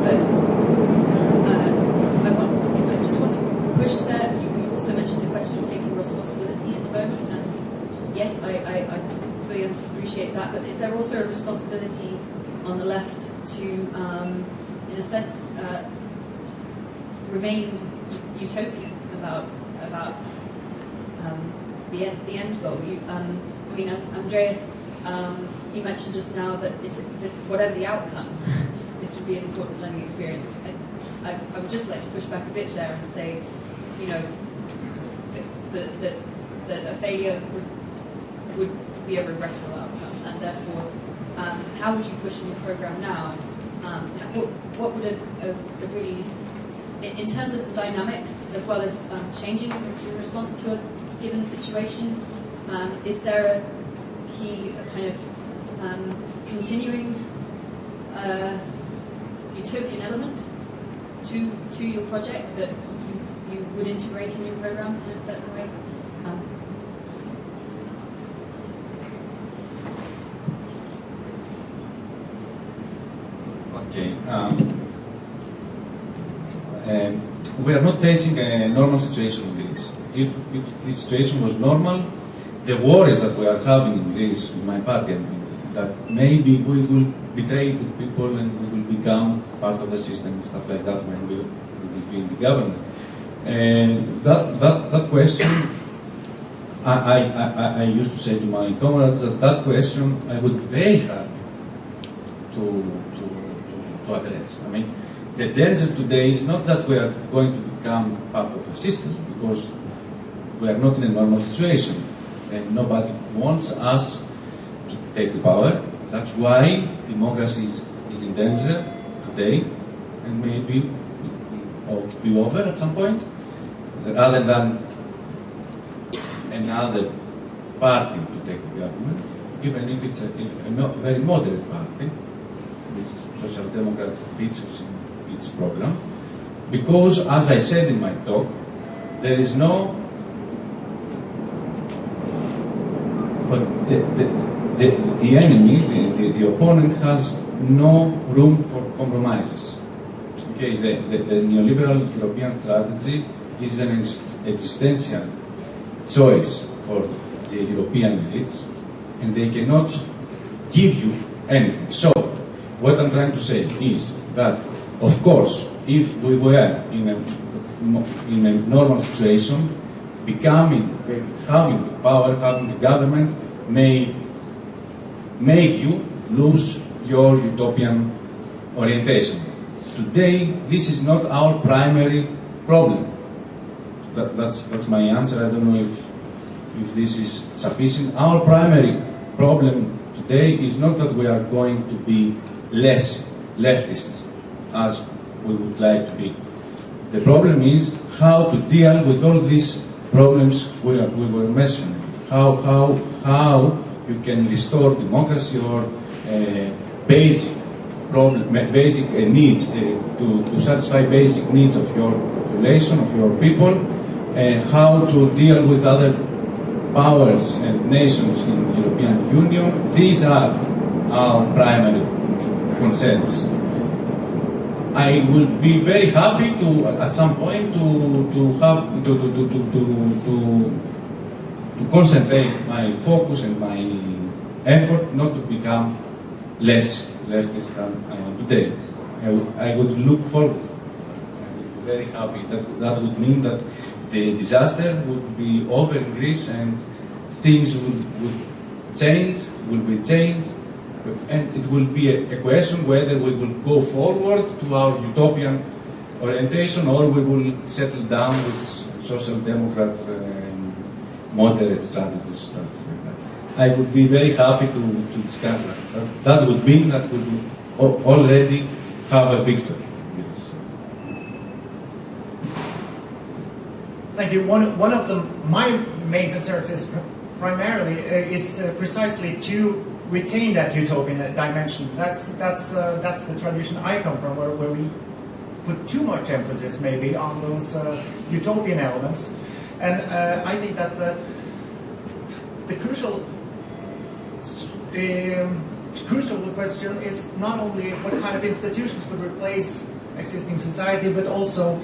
but. I just want to push there. You also mentioned the question of taking responsibility at the moment, and yes, I fully appreciate that. But is there also a responsibility on the left to, in a sense, remain utopian about the end goal? I mean, Andreas, you mentioned just now that whatever the outcome, this would be an important learning experience. I would just like to push back a bit there and say, that a failure would be a regrettable outcome, and therefore how would you push in your program now? What would a really, in terms of the dynamics as well as changing your response to a given situation, is there a key kind of continuing utopian element to your project that you would integrate in your program in a certain way? Okay. We are not facing a normal situation in Greece. If the situation was normal, the worries that we are having in Greece, in my party, that maybe we will betray the people and we will become part of the system and stuff like that when we will be in the government. And that question, I used to say to my comrades that question I would be very happy to address. I mean, the danger today is not that we are going to become part of the system, because we are not in a normal situation and nobody wants us to take the power. That's why democracy is in danger today, and maybe it will be over at some point, rather than another party to take the government, even if it's a very moderate party with social democratic features in its program. Because, as I said in my talk, there is no, but the enemy, the opponent, has no room for compromises. Okay, the neoliberal European strategy is an existential choice for the European elites, and they cannot give you anything. So, what I'm trying to say is that, of course, if we were in a normal situation, having the power, having the government may make you lose your utopian orientation. Today, this is not our primary problem. That's my answer. I don't know if this is sufficient. Our primary problem today is not that we are going to be less leftists as we would like to be. The problem is how to deal with all these problems we were mentioning. How you can restore democracy or basic needs to satisfy basic needs of your population, of your people, and how to deal with other powers and nations in the European Union. These are our primary concerns. I will be very happy to, at some point, to concentrate my focus and my effort not to become less leftist than I am today. I would look forward. I would be very happy. That would mean that the disaster would be over in Greece and things would change, will be changed, and it will be a question whether we will go forward to our utopian orientation or we will settle down with social democrat moderate strategies. Something like that. I would be very happy to discuss that. That would mean that we will already have a victory. Yes. Thank you. One of my main concerns is primarily precisely to retain that utopian dimension. That's the tradition I come from, where we put too much emphasis maybe on those utopian elements, and I think that the crucial question is not only what kind of institutions would replace existing society, but also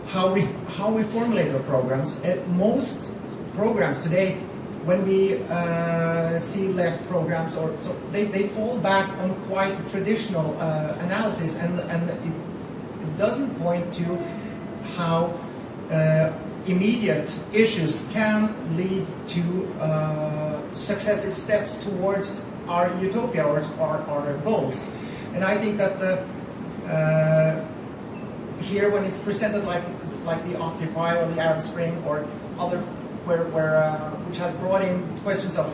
how we formulate our programs. Most programs today, when we see left programs, they fall back on quite traditional analysis, and it doesn't point to how immediate issues can lead to successive steps towards our utopia or our goals. And I think that here, when it's presented like the Occupy or the Arab Spring or other which has brought in questions of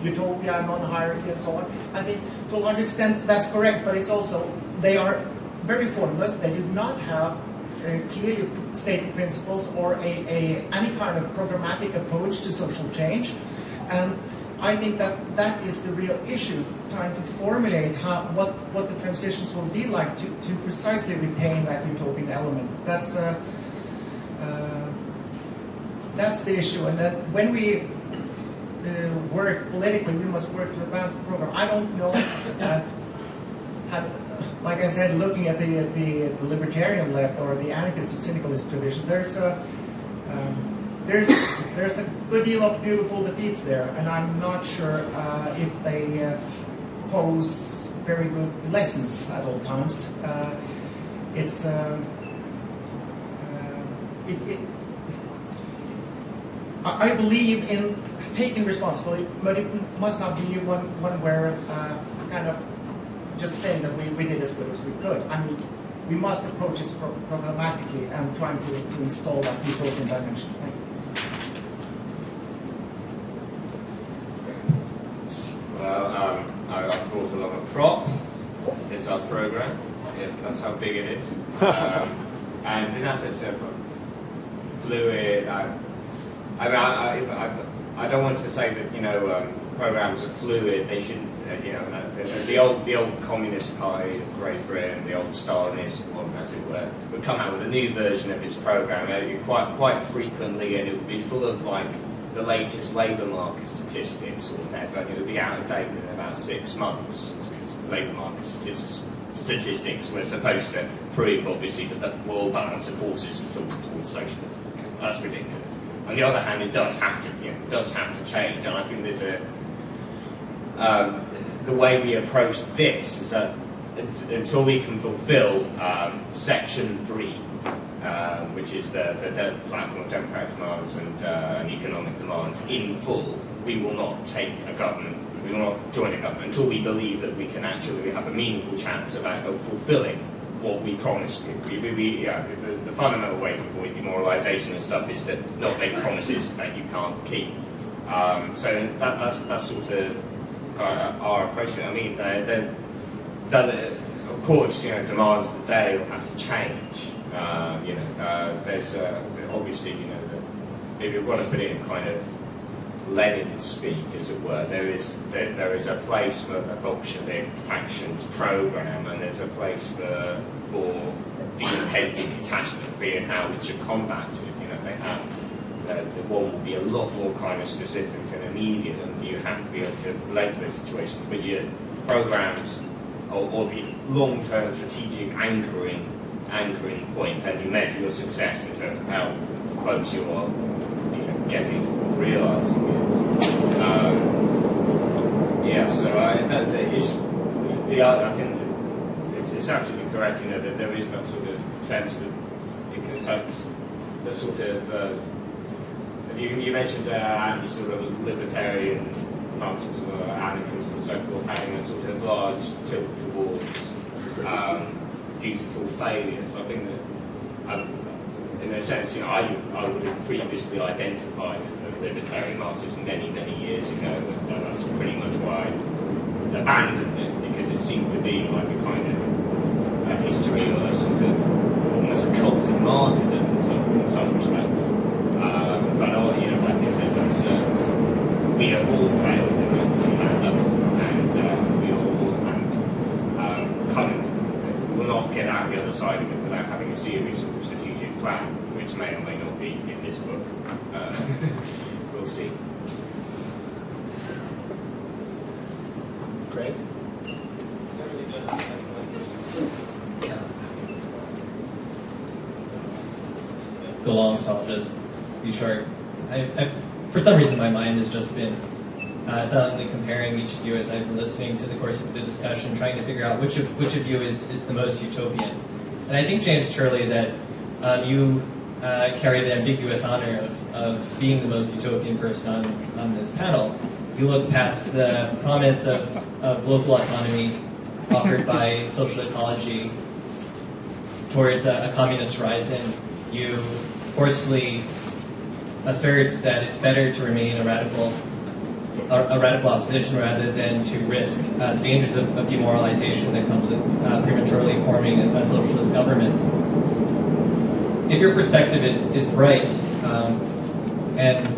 utopia, non-hierarchy, and so on. I think to a large extent that's correct, but it's also, they are very formless. They do not have clearly stated principles or any kind of programmatic approach to social change. And I think that is the real issue, trying to formulate what the transitions will be like to precisely retain that utopian element. That's the issue. And then when we work politically, we must work to advance the program. I don't know, like I said, looking at the libertarian left or the anarchist or syndicalist tradition, there's a good deal of beautiful defeats there, and I'm not sure if they pose very good lessons at all times. I believe in taking responsibility, but it must not be one where kind of just saying that we did as good as we could. I mean, we must approach it programmatically and trying to install that utopian dimension. Thank you. Well, I've brought along a prop. It's our program. Yeah, that's how big it is. And in that sense, fluid. I don't want to say that programs are fluid. They should, the old Communist Party of Great Britain, the old Stalinist one, as it were, would come out with a new version of its program quite frequently, and it would be full of like the latest labour market statistics or whatever, and it would be out of date in about 6 months, because labour market statistics were supposed to prove, obviously, that the world balance of forces was tilted towards socialism. That's ridiculous. On the other hand, it does have to change, and I think there's the way we approach this is that until we can fulfil Section 3, which is the platform of democratic demands and economic demands in full, we will not take a government, we will not join a government until we believe that we can actually have a meaningful chance of fulfilling what we promised. The fundamental way to avoid demoralisation and stuff is to not make promises that you can't keep. So that's sort of our approach to it. I mean, of course, demands of the day will have to change. There's obviously, if you want to put it in kind of Lenin speak, as it were, there is a place for the Bolshevik faction's program, and there's a place for the impending catastrophe and how it should combat it. They have the one will be a lot more kind of specific and immediate, and you have to be able to relate to those situations. But your programs or the long-term strategic anchoring point, and you measure your success in terms of how close you are, getting realising it. I think it's absolutely correct. That there is that sort of sense that it's the sort of you mentioned sort of libertarian Marxism or anarchism and so forth having a sort of large tilt towards beautiful failures. I think that in a sense, I would have previously identified with libertarian Marxism many years ago, and that's pretty much why I abandoned it, because it seemed to be like a kind of a history or a sort of almost a cult of martyrdom in some respects. But I think that we have all failed in that level, and we all will not get out the other side of it without having a serious sort of strategic plan, which may or may not be in this book. We'll see. Great. Go long, so I'll just be short. For some reason, my mind has just been silently comparing each of you as I've been listening to the course of the discussion, trying to figure out which of you is the most utopian. And I think, James Turley, that you carry the ambiguous honor of being the most utopian person on this panel. You look past the promise of local autonomy offered by social ecology towards a communist horizon. You forcefully assert that it's better to remain a radical opposition rather than to risk the dangers of demoralization that comes with prematurely forming a socialist government. If your perspective is right, and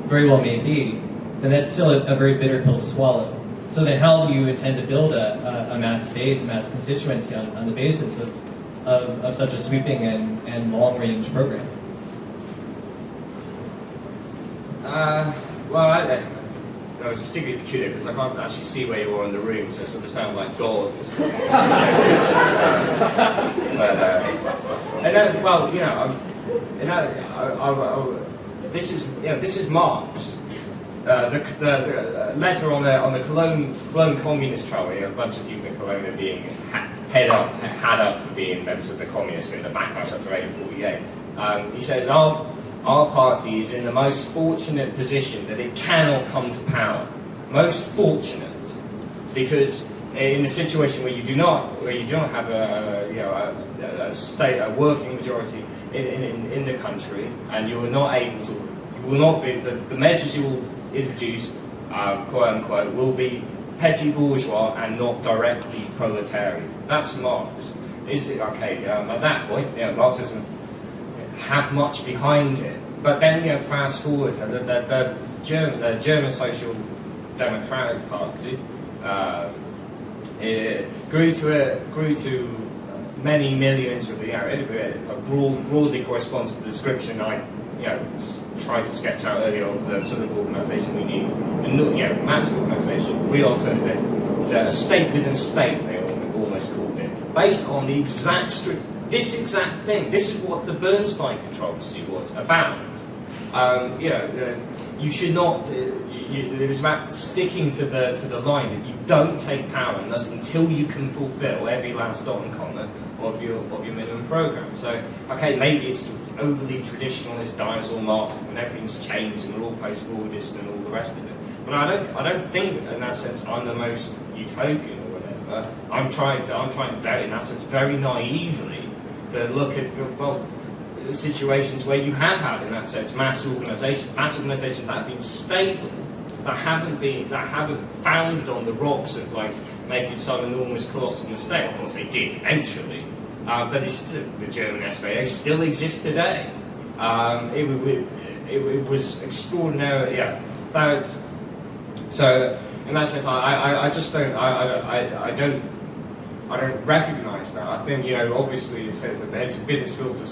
very well may be, then that's still a very bitter pill to swallow. So then how do you intend to build a mass base, a mass constituency on the basis of such a sweeping and long-range program? That was particularly peculiar because I can't actually see where you are in the room, so it sort of sounds like God. This is Marx. The letter on the Cologne Communist Trial, a bunch of people in Cologne are being had up for being members of the communists in the backlash after 1848. He says, our party is in the most fortunate position that it cannot come to power. Most fortunate, because in a situation where you do not have a working majority in the country, and you are not able to, you will not be the measures you will introduce, quote unquote, will be petty bourgeois and not directly proletarian. That's Marx. Is it okay? At that point, Marx doesn't have much behind it. But then, fast forward, the German Social Democratic Party grew to many millions. Broadly corresponds to the description I tried to sketch out earlier of the sort of organisation we need. And massive organisation, real alternative, a state within a state, they almost called it, based on the this exact thing. This is what the Bernstein controversy was about. You should not. It was about sticking to the line that you don't take power until you can fulfil every last dot and comma of your minimum program. So, okay, maybe it's overly traditionalist, dinosaur Marx, and everything's changed, and we're all post-forwardist and all the rest of it. But I don't think, in that sense, I'm the most utopian or whatever. I'm trying very, in that sense, very naively to look at situations where you have had, in that sense, mass organisations that have been stable, that haven't founded on the rocks of making some enormous colossal mistake. Of course, they did eventually, but the German SPA still exists today. It was extraordinary. So, in that sense, I just don't. I don't recognise that. I think, obviously it's a bitter pill to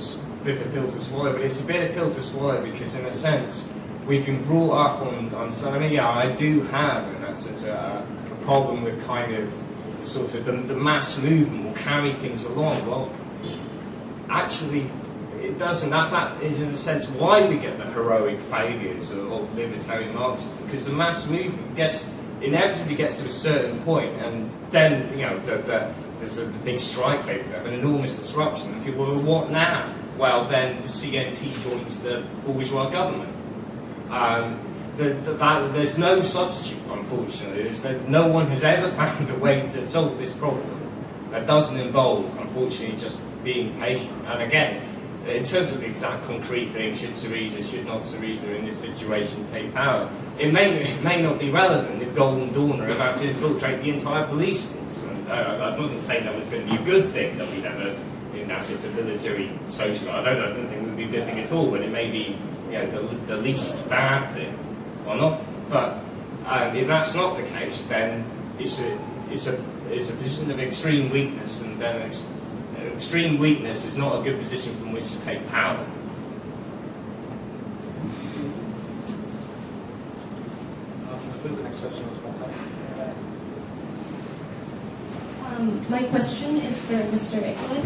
swallow, but it's a bitter pill to swallow because, in a sense, we've been brought up on something. I do have, in that sense, a problem with kind of sort of the mass movement will carry things along. Well, actually, it doesn't. That is, in a sense, why we get the heroic failures of libertarian Marxism, because the mass movement inevitably gets to a certain point, and then there's a big strike, they have an enormous disruption, and people, well, what now? Well, then the CNT joins the bourgeois government. There's no substitute, unfortunately. No one has ever found a way to solve this problem that doesn't involve, unfortunately, just being patient. And again, in terms of the exact concrete thing, should SYRIZA, should not SYRIZA in this situation take power, it may not be relevant if Golden Dawn are about to infiltrate the entire police force. And I wasn't saying that was going to be a good thing, that we'd have a military social. I don't think it would be a good thing at all, but it may be the least bad thing, or not. But if that's not the case, then it's a position of extreme weakness, and then extreme weakness is not a good position from which to take power. The next question was my question is for Mr. Eklund.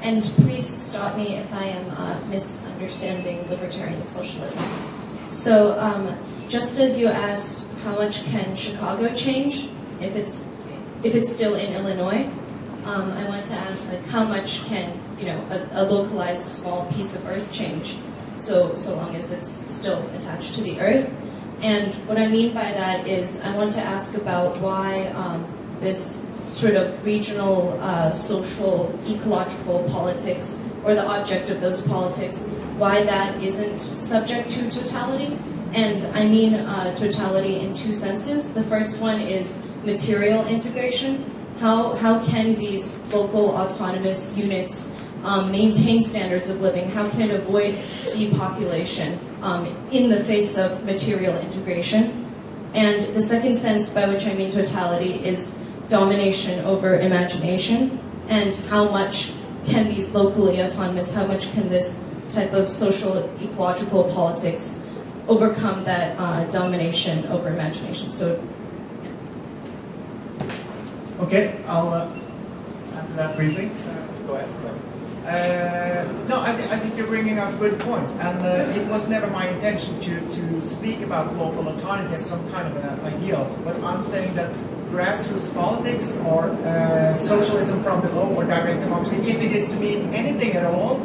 And please stop me if I am misunderstanding libertarian socialism. So, just as you asked, how much can Chicago change if it's still in Illinois? I want to ask, how much can a localized small piece of earth change, so long as it's still attached to the earth? And what I mean by that is, I want to ask about why this sort of regional, social, ecological politics or the object of those politics, why that isn't subject to totality. And I mean totality in two senses. The first one is material integration. How can these local autonomous units maintain standards of living? How can it avoid depopulation in the face of material integration? And the second sense by which I mean totality is domination over imagination, and how much can these locally autonomous, how much can this type of social ecological politics overcome that domination over imagination? So, yeah. Okay, I'll answer that briefly. Go ahead. No, I think you're bringing up good points, and it was never my intention to speak about local autonomy as some kind of an ideal, but I'm saying that grassroots politics or socialism from below or direct democracy, if it is to mean anything at all,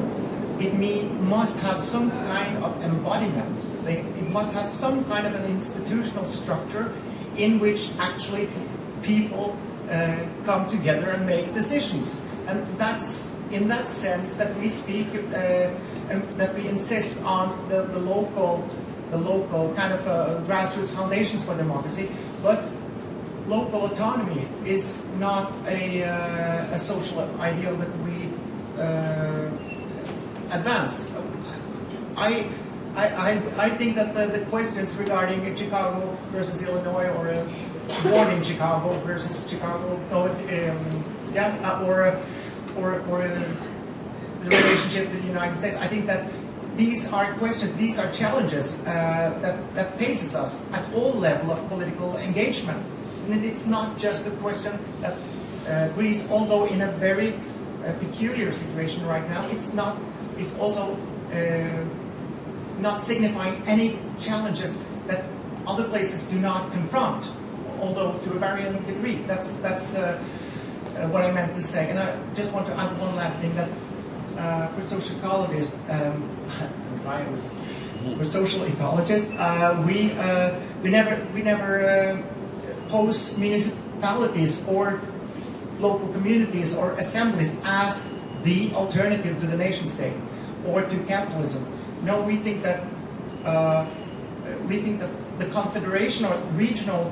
it must have some kind of embodiment. It must have some kind of an institutional structure in which actually people come together and make decisions. And that's in that sense that we speak and that we insist on the local kind of grassroots foundations for democracy. But local autonomy is not a social ideal that we advance. I think that the questions regarding Chicago versus Illinois, or born in Chicago versus Chicago, or the relationship to the United States, I think that these are questions, these are challenges that faces us at all level of political engagement. And it's not just a question that Greece, although in a very peculiar situation right now, it's also not signifying any challenges that other places do not confront, although to a varying degree. That's what I meant to say. And I just want to add one last thing, that for social ecologists, we never pose municipalities or local communities or assemblies as the alternative to the nation state or to capitalism. No, we think that the confederation or regional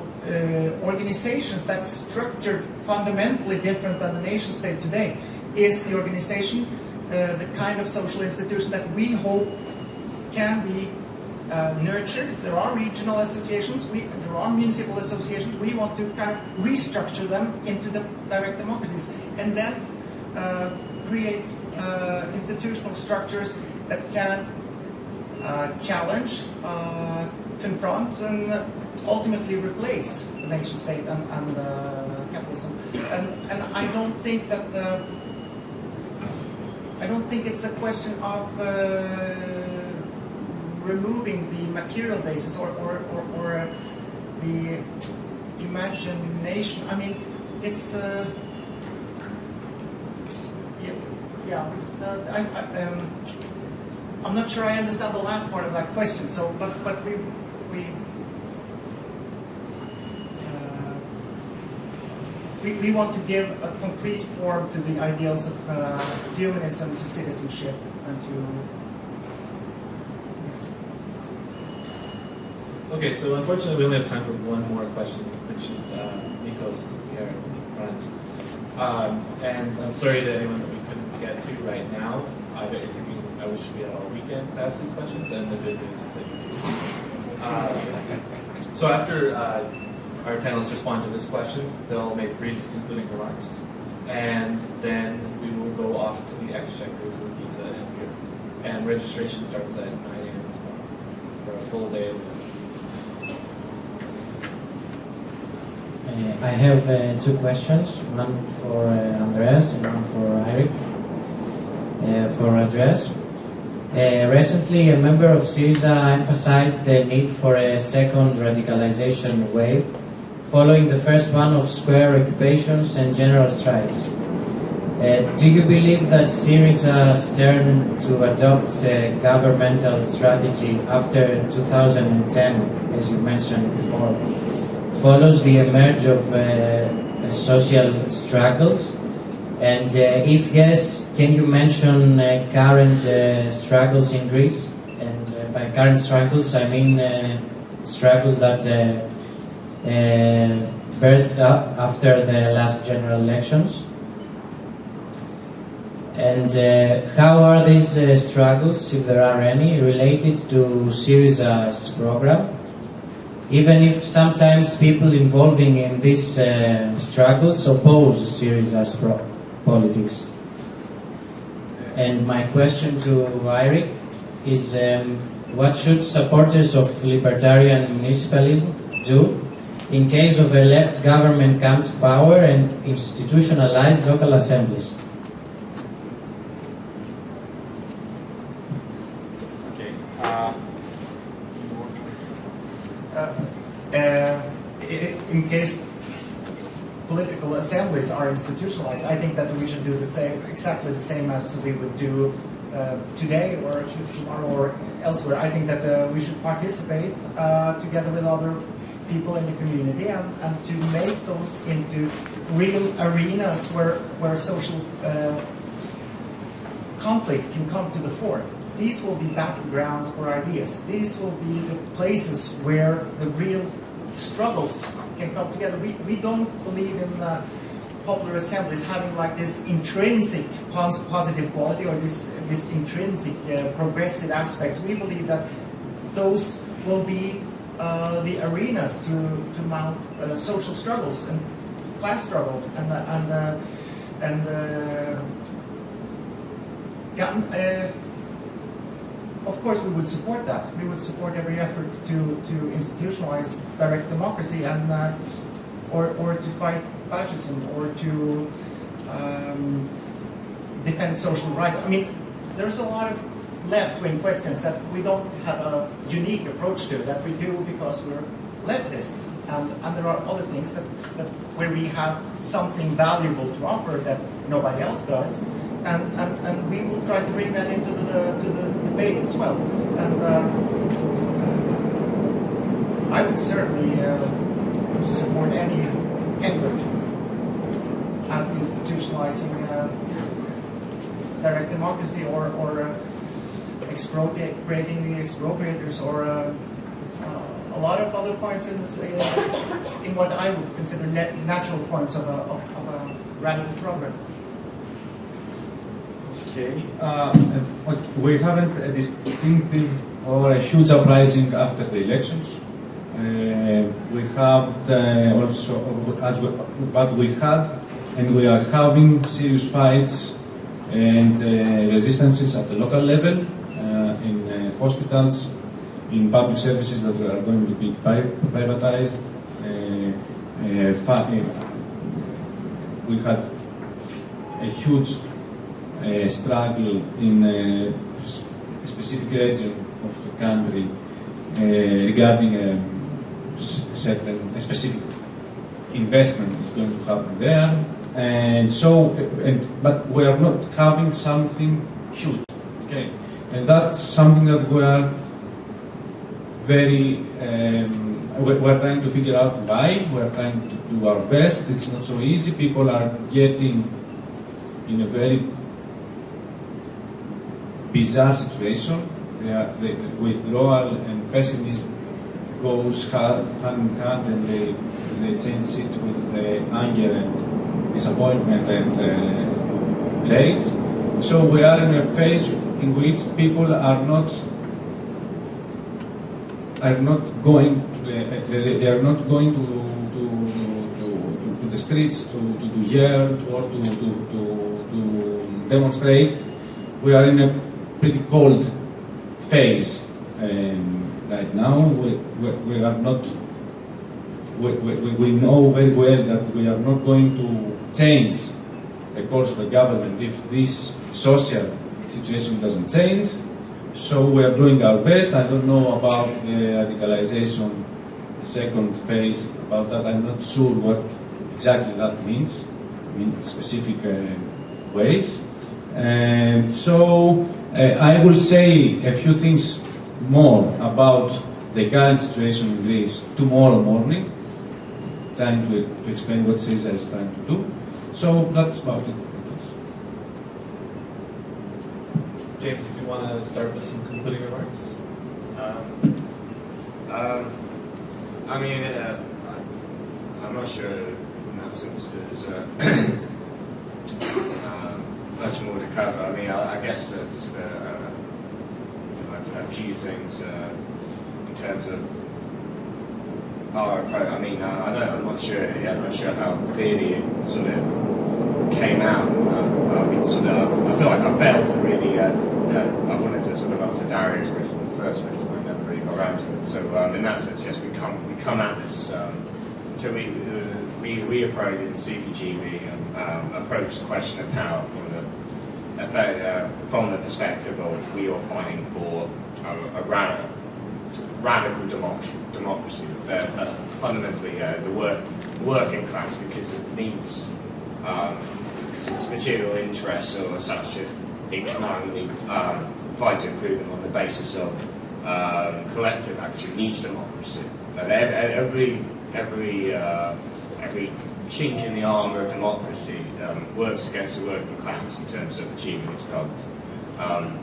organizations that's structured fundamentally different than the nation state today is the organization, the kind of social institution that we hope can be nurtured. There are regional associations, there are municipal associations. We want to kind of restructure them into the direct democracies, and then create institutional structures that can challenge, confront, and ultimately replace the nation state and capitalism. And I don't think that it's a question of removing the material basis or the imagination. I mean, it's I'm not sure I understand the last part of that question. So, but we want to give a concrete form to the ideals of humanism, to citizenship, and to. Okay, so unfortunately we only have time for one more question, which is Nikos here in front. And I'm sorry to anyone that we couldn't get to right now. I wish we had all weekend to ask these questions, and the good news is that you do. So after our panelists respond to this question, they'll make brief concluding remarks, and then we will go off to the exchequer for pizza and beer. And registration starts at 9 a.m. tomorrow for a full day of events. I have two questions, one for Andreas and one for Eric. For Andreas. Recently, a member of SYRIZA emphasized the need for a second radicalization wave, following the first one of square occupations and general strikes. Do you believe that SYRIZA's turn to adopt a governmental strategy after 2010, as you mentioned before, follows the emerge of social struggles? And if yes, can you mention current struggles in Greece? And by current struggles, I mean struggles that burst up after the last general elections. And how are these struggles, if there are any, related to SYRIZA's program? Even if sometimes people involving in these struggles oppose SYRIZA's politics. And my question to Eirik is, what should supporters of libertarian municipalism do in case of a left government come to power and institutionalize local assemblies? In case political assemblies are institutionalized, I think that we should do the same, exactly the same as we would do today or tomorrow or elsewhere. I think that we should participate together with other people in the community and to make those into real arenas where social conflict can come to the fore. These will be battlegrounds for ideas. These will be the places where the real struggles can come together. We don't believe in popular assemblies having like this intrinsic positive quality or this intrinsic progressive aspects. We believe that those will be the arenas to mount social struggles and class struggle of course, we would support that. We would support every effort to institutionalize direct democracy and or to fight fascism or to defend social rights. I mean, there's a lot of left-wing questions that we don't have a unique approach to, that we do because we're leftists, and there are other things that where we have something valuable to offer that nobody else does. And we will try to bring that into the debate as well. And I would certainly support any effort at institutionalizing direct democracy or creating the expropriators or a lot of other points in this in what I would consider natural points of a radical program. Okay. We haven't a distinctive or a huge uprising after the elections. We have also, but we had and we are having serious fights and resistances at the local level, in hospitals, in public services that are going to be privatized. We had a huge struggle in a specific region of the country regarding a specific investment is going to happen there, and so, but we are not having something huge, okay, and that's something that we are very. We're trying to figure out why. We're trying to do our best. It's not so easy. People are getting in a very bizarre situation. The withdrawal and pessimism goes hand in hand, and they change it with anger and disappointment and rage. So we are in a phase in which people are not going. They are not going to the streets to yell or to demonstrate. We are in a pretty cold phase right now. We are not. We know very well that we are not going to change the course of the government if this social situation doesn't change. So we are doing our best. I don't know about the radicalization second phase. About that, I'm not sure what exactly that means in specific ways. So I will say a few things more about the current situation in Greece tomorrow morning, trying to explain what SYRIZA is trying to do. So that's about it. James, if you want to start with some concluding remarks. I mean, I'm not sure in that sense there's much more to cover. I mean, I guess just a few things in terms of our approach. I mean, I'm not sure. Yeah, I'm not sure how clearly it sort of came out. I mean, sort of. I feel like I failed to really. I wanted to sort of answer Dario's question in the first place, and I never really got around to it. So, in that sense, yes, we come at this. So we approach in CPG. We approach the question of power from the perspective of we are fighting for a radical democracy. Fundamentally, the working class, because it needs. Because its material interests or such, it can only fight to improve them on the basis of collective action. Needs democracy. Every chink in the armour of democracy works against the working class in terms of achieving its goals.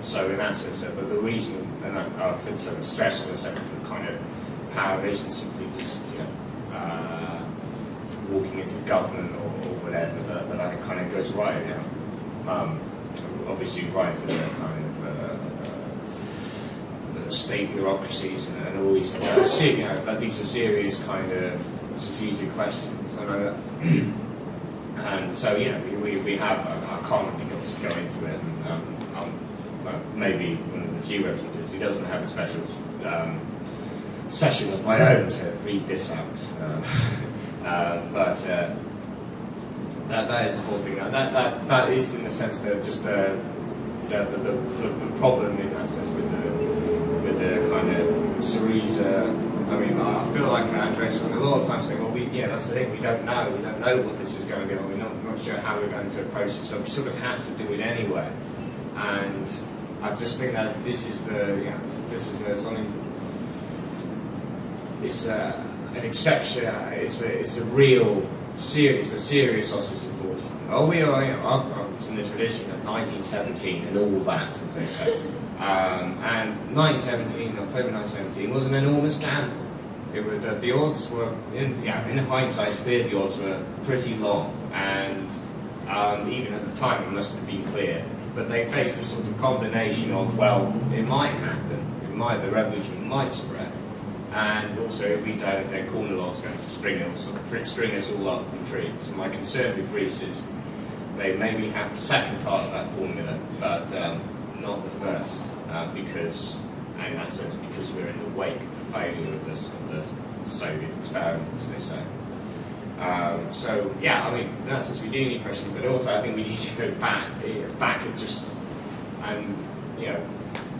So in that sense, but the reason, and I put sort of stress on the second kind of power isn't simply just walking into government or whatever, but that it kind of goes right obviously right to the kind of the state bureaucracies and all these things. But these are serious kind of strategic questions. And so we have. I can't really go into it. And, maybe one of the few representatives who doesn't have a special session of my own to read this out. But that is the whole thing. That is in the sense that just the problem in that sense with the kind of SYRIZA. I mean, I feel like Andres a lot of times saying, well, that's the thing. We don't know what this is going to be. We're not sure how we're going to approach this, but we sort of have to do it anyway. And I just think that this is something. It's an exception. It's a real serious sausage of fortune. Oh, we are. It's in the tradition of 1917 and all that, as they say. And October 1917 was an enormous scandal. The odds were, in hindsight, it's clear the odds were pretty long, and even at the time it must have been clear. But they faced a sort of combination of, well, it might happen, the revolution might spread, and also if we don't, then Kornilov's going to string us all up from trees. And my concern with Greece is they maybe have the second part of that formula, but not the first, because, in that sense, because we're in the wake of the failure of the Soviet experiment, as they say. So, yeah, I mean, in that sense, we do need fresh, but also I think we need to go back and just,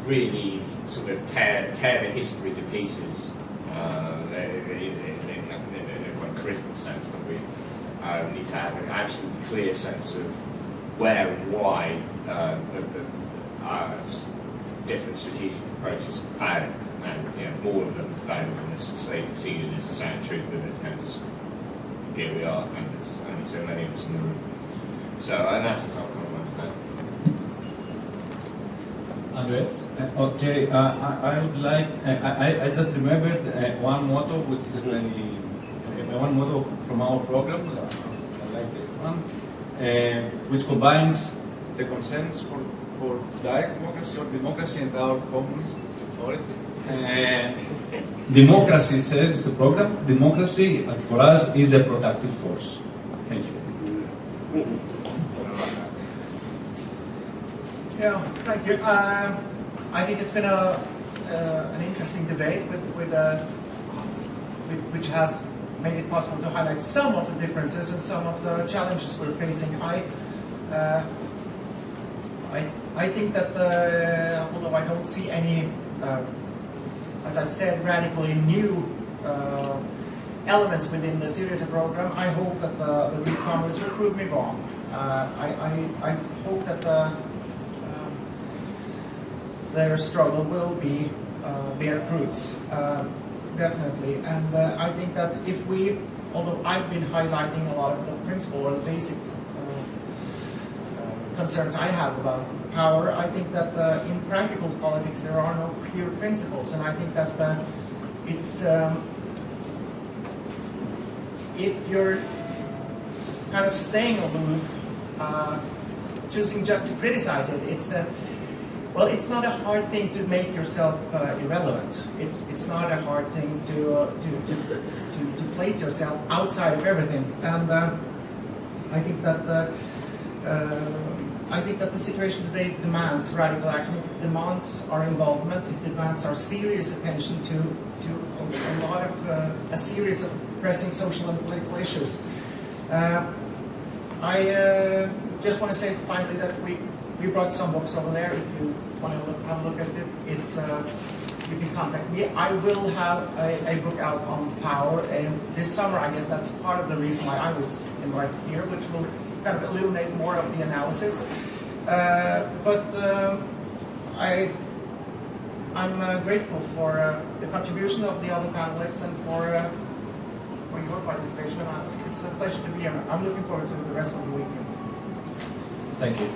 really sort of tear the history to pieces in a quite critical sense, that we need to have an absolutely clear sense of where and why the different strategic approaches have failed, and more of them have failed than have succeeded is the sad truth of it. Hence, here we are, and there's only so many of us in the room. So, and that's the top one. Andres? Okay, I would like. I just remembered one motto, which is really one motto from our program. I like this one, which combines the concerns for direct democracy or democracy and our communist origin. Democracy, says the program, democracy for us is a productive force. Thank you. Yeah, thank you. I think it's been an interesting debate which has made it possible to highlight some of the differences and some of the challenges we're facing. I think that although I don't see any, as I said, radically new elements within the SYRIZA program, I hope that the newcomers will prove me wrong. I hope that their struggle will bear fruits, definitely. And I think that if we, although I've been highlighting a lot of the principle or the basic concerns I have about power. I think that in practical politics there are no pure principles, and I think that it's if you're kind of staying aloof, choosing just to criticize it, well, it's not a hard thing to make yourself irrelevant. It's not a hard thing to place yourself outside of everything. And I think that the situation today demands radical action. It demands our involvement. It demands our serious attention to a lot of a series of pressing social and political issues. I just want to say finally that we brought some books over there. If you want to have a look at it, it's you can contact me. I will have a book out on power, and this summer I guess that's part of the reason why I was invited here, which will kind of illuminate more of the analysis. I'm grateful for the contribution of the other panelists and for your participation. It's a pleasure to be here. I'm looking forward to the rest of the weekend. Thank you.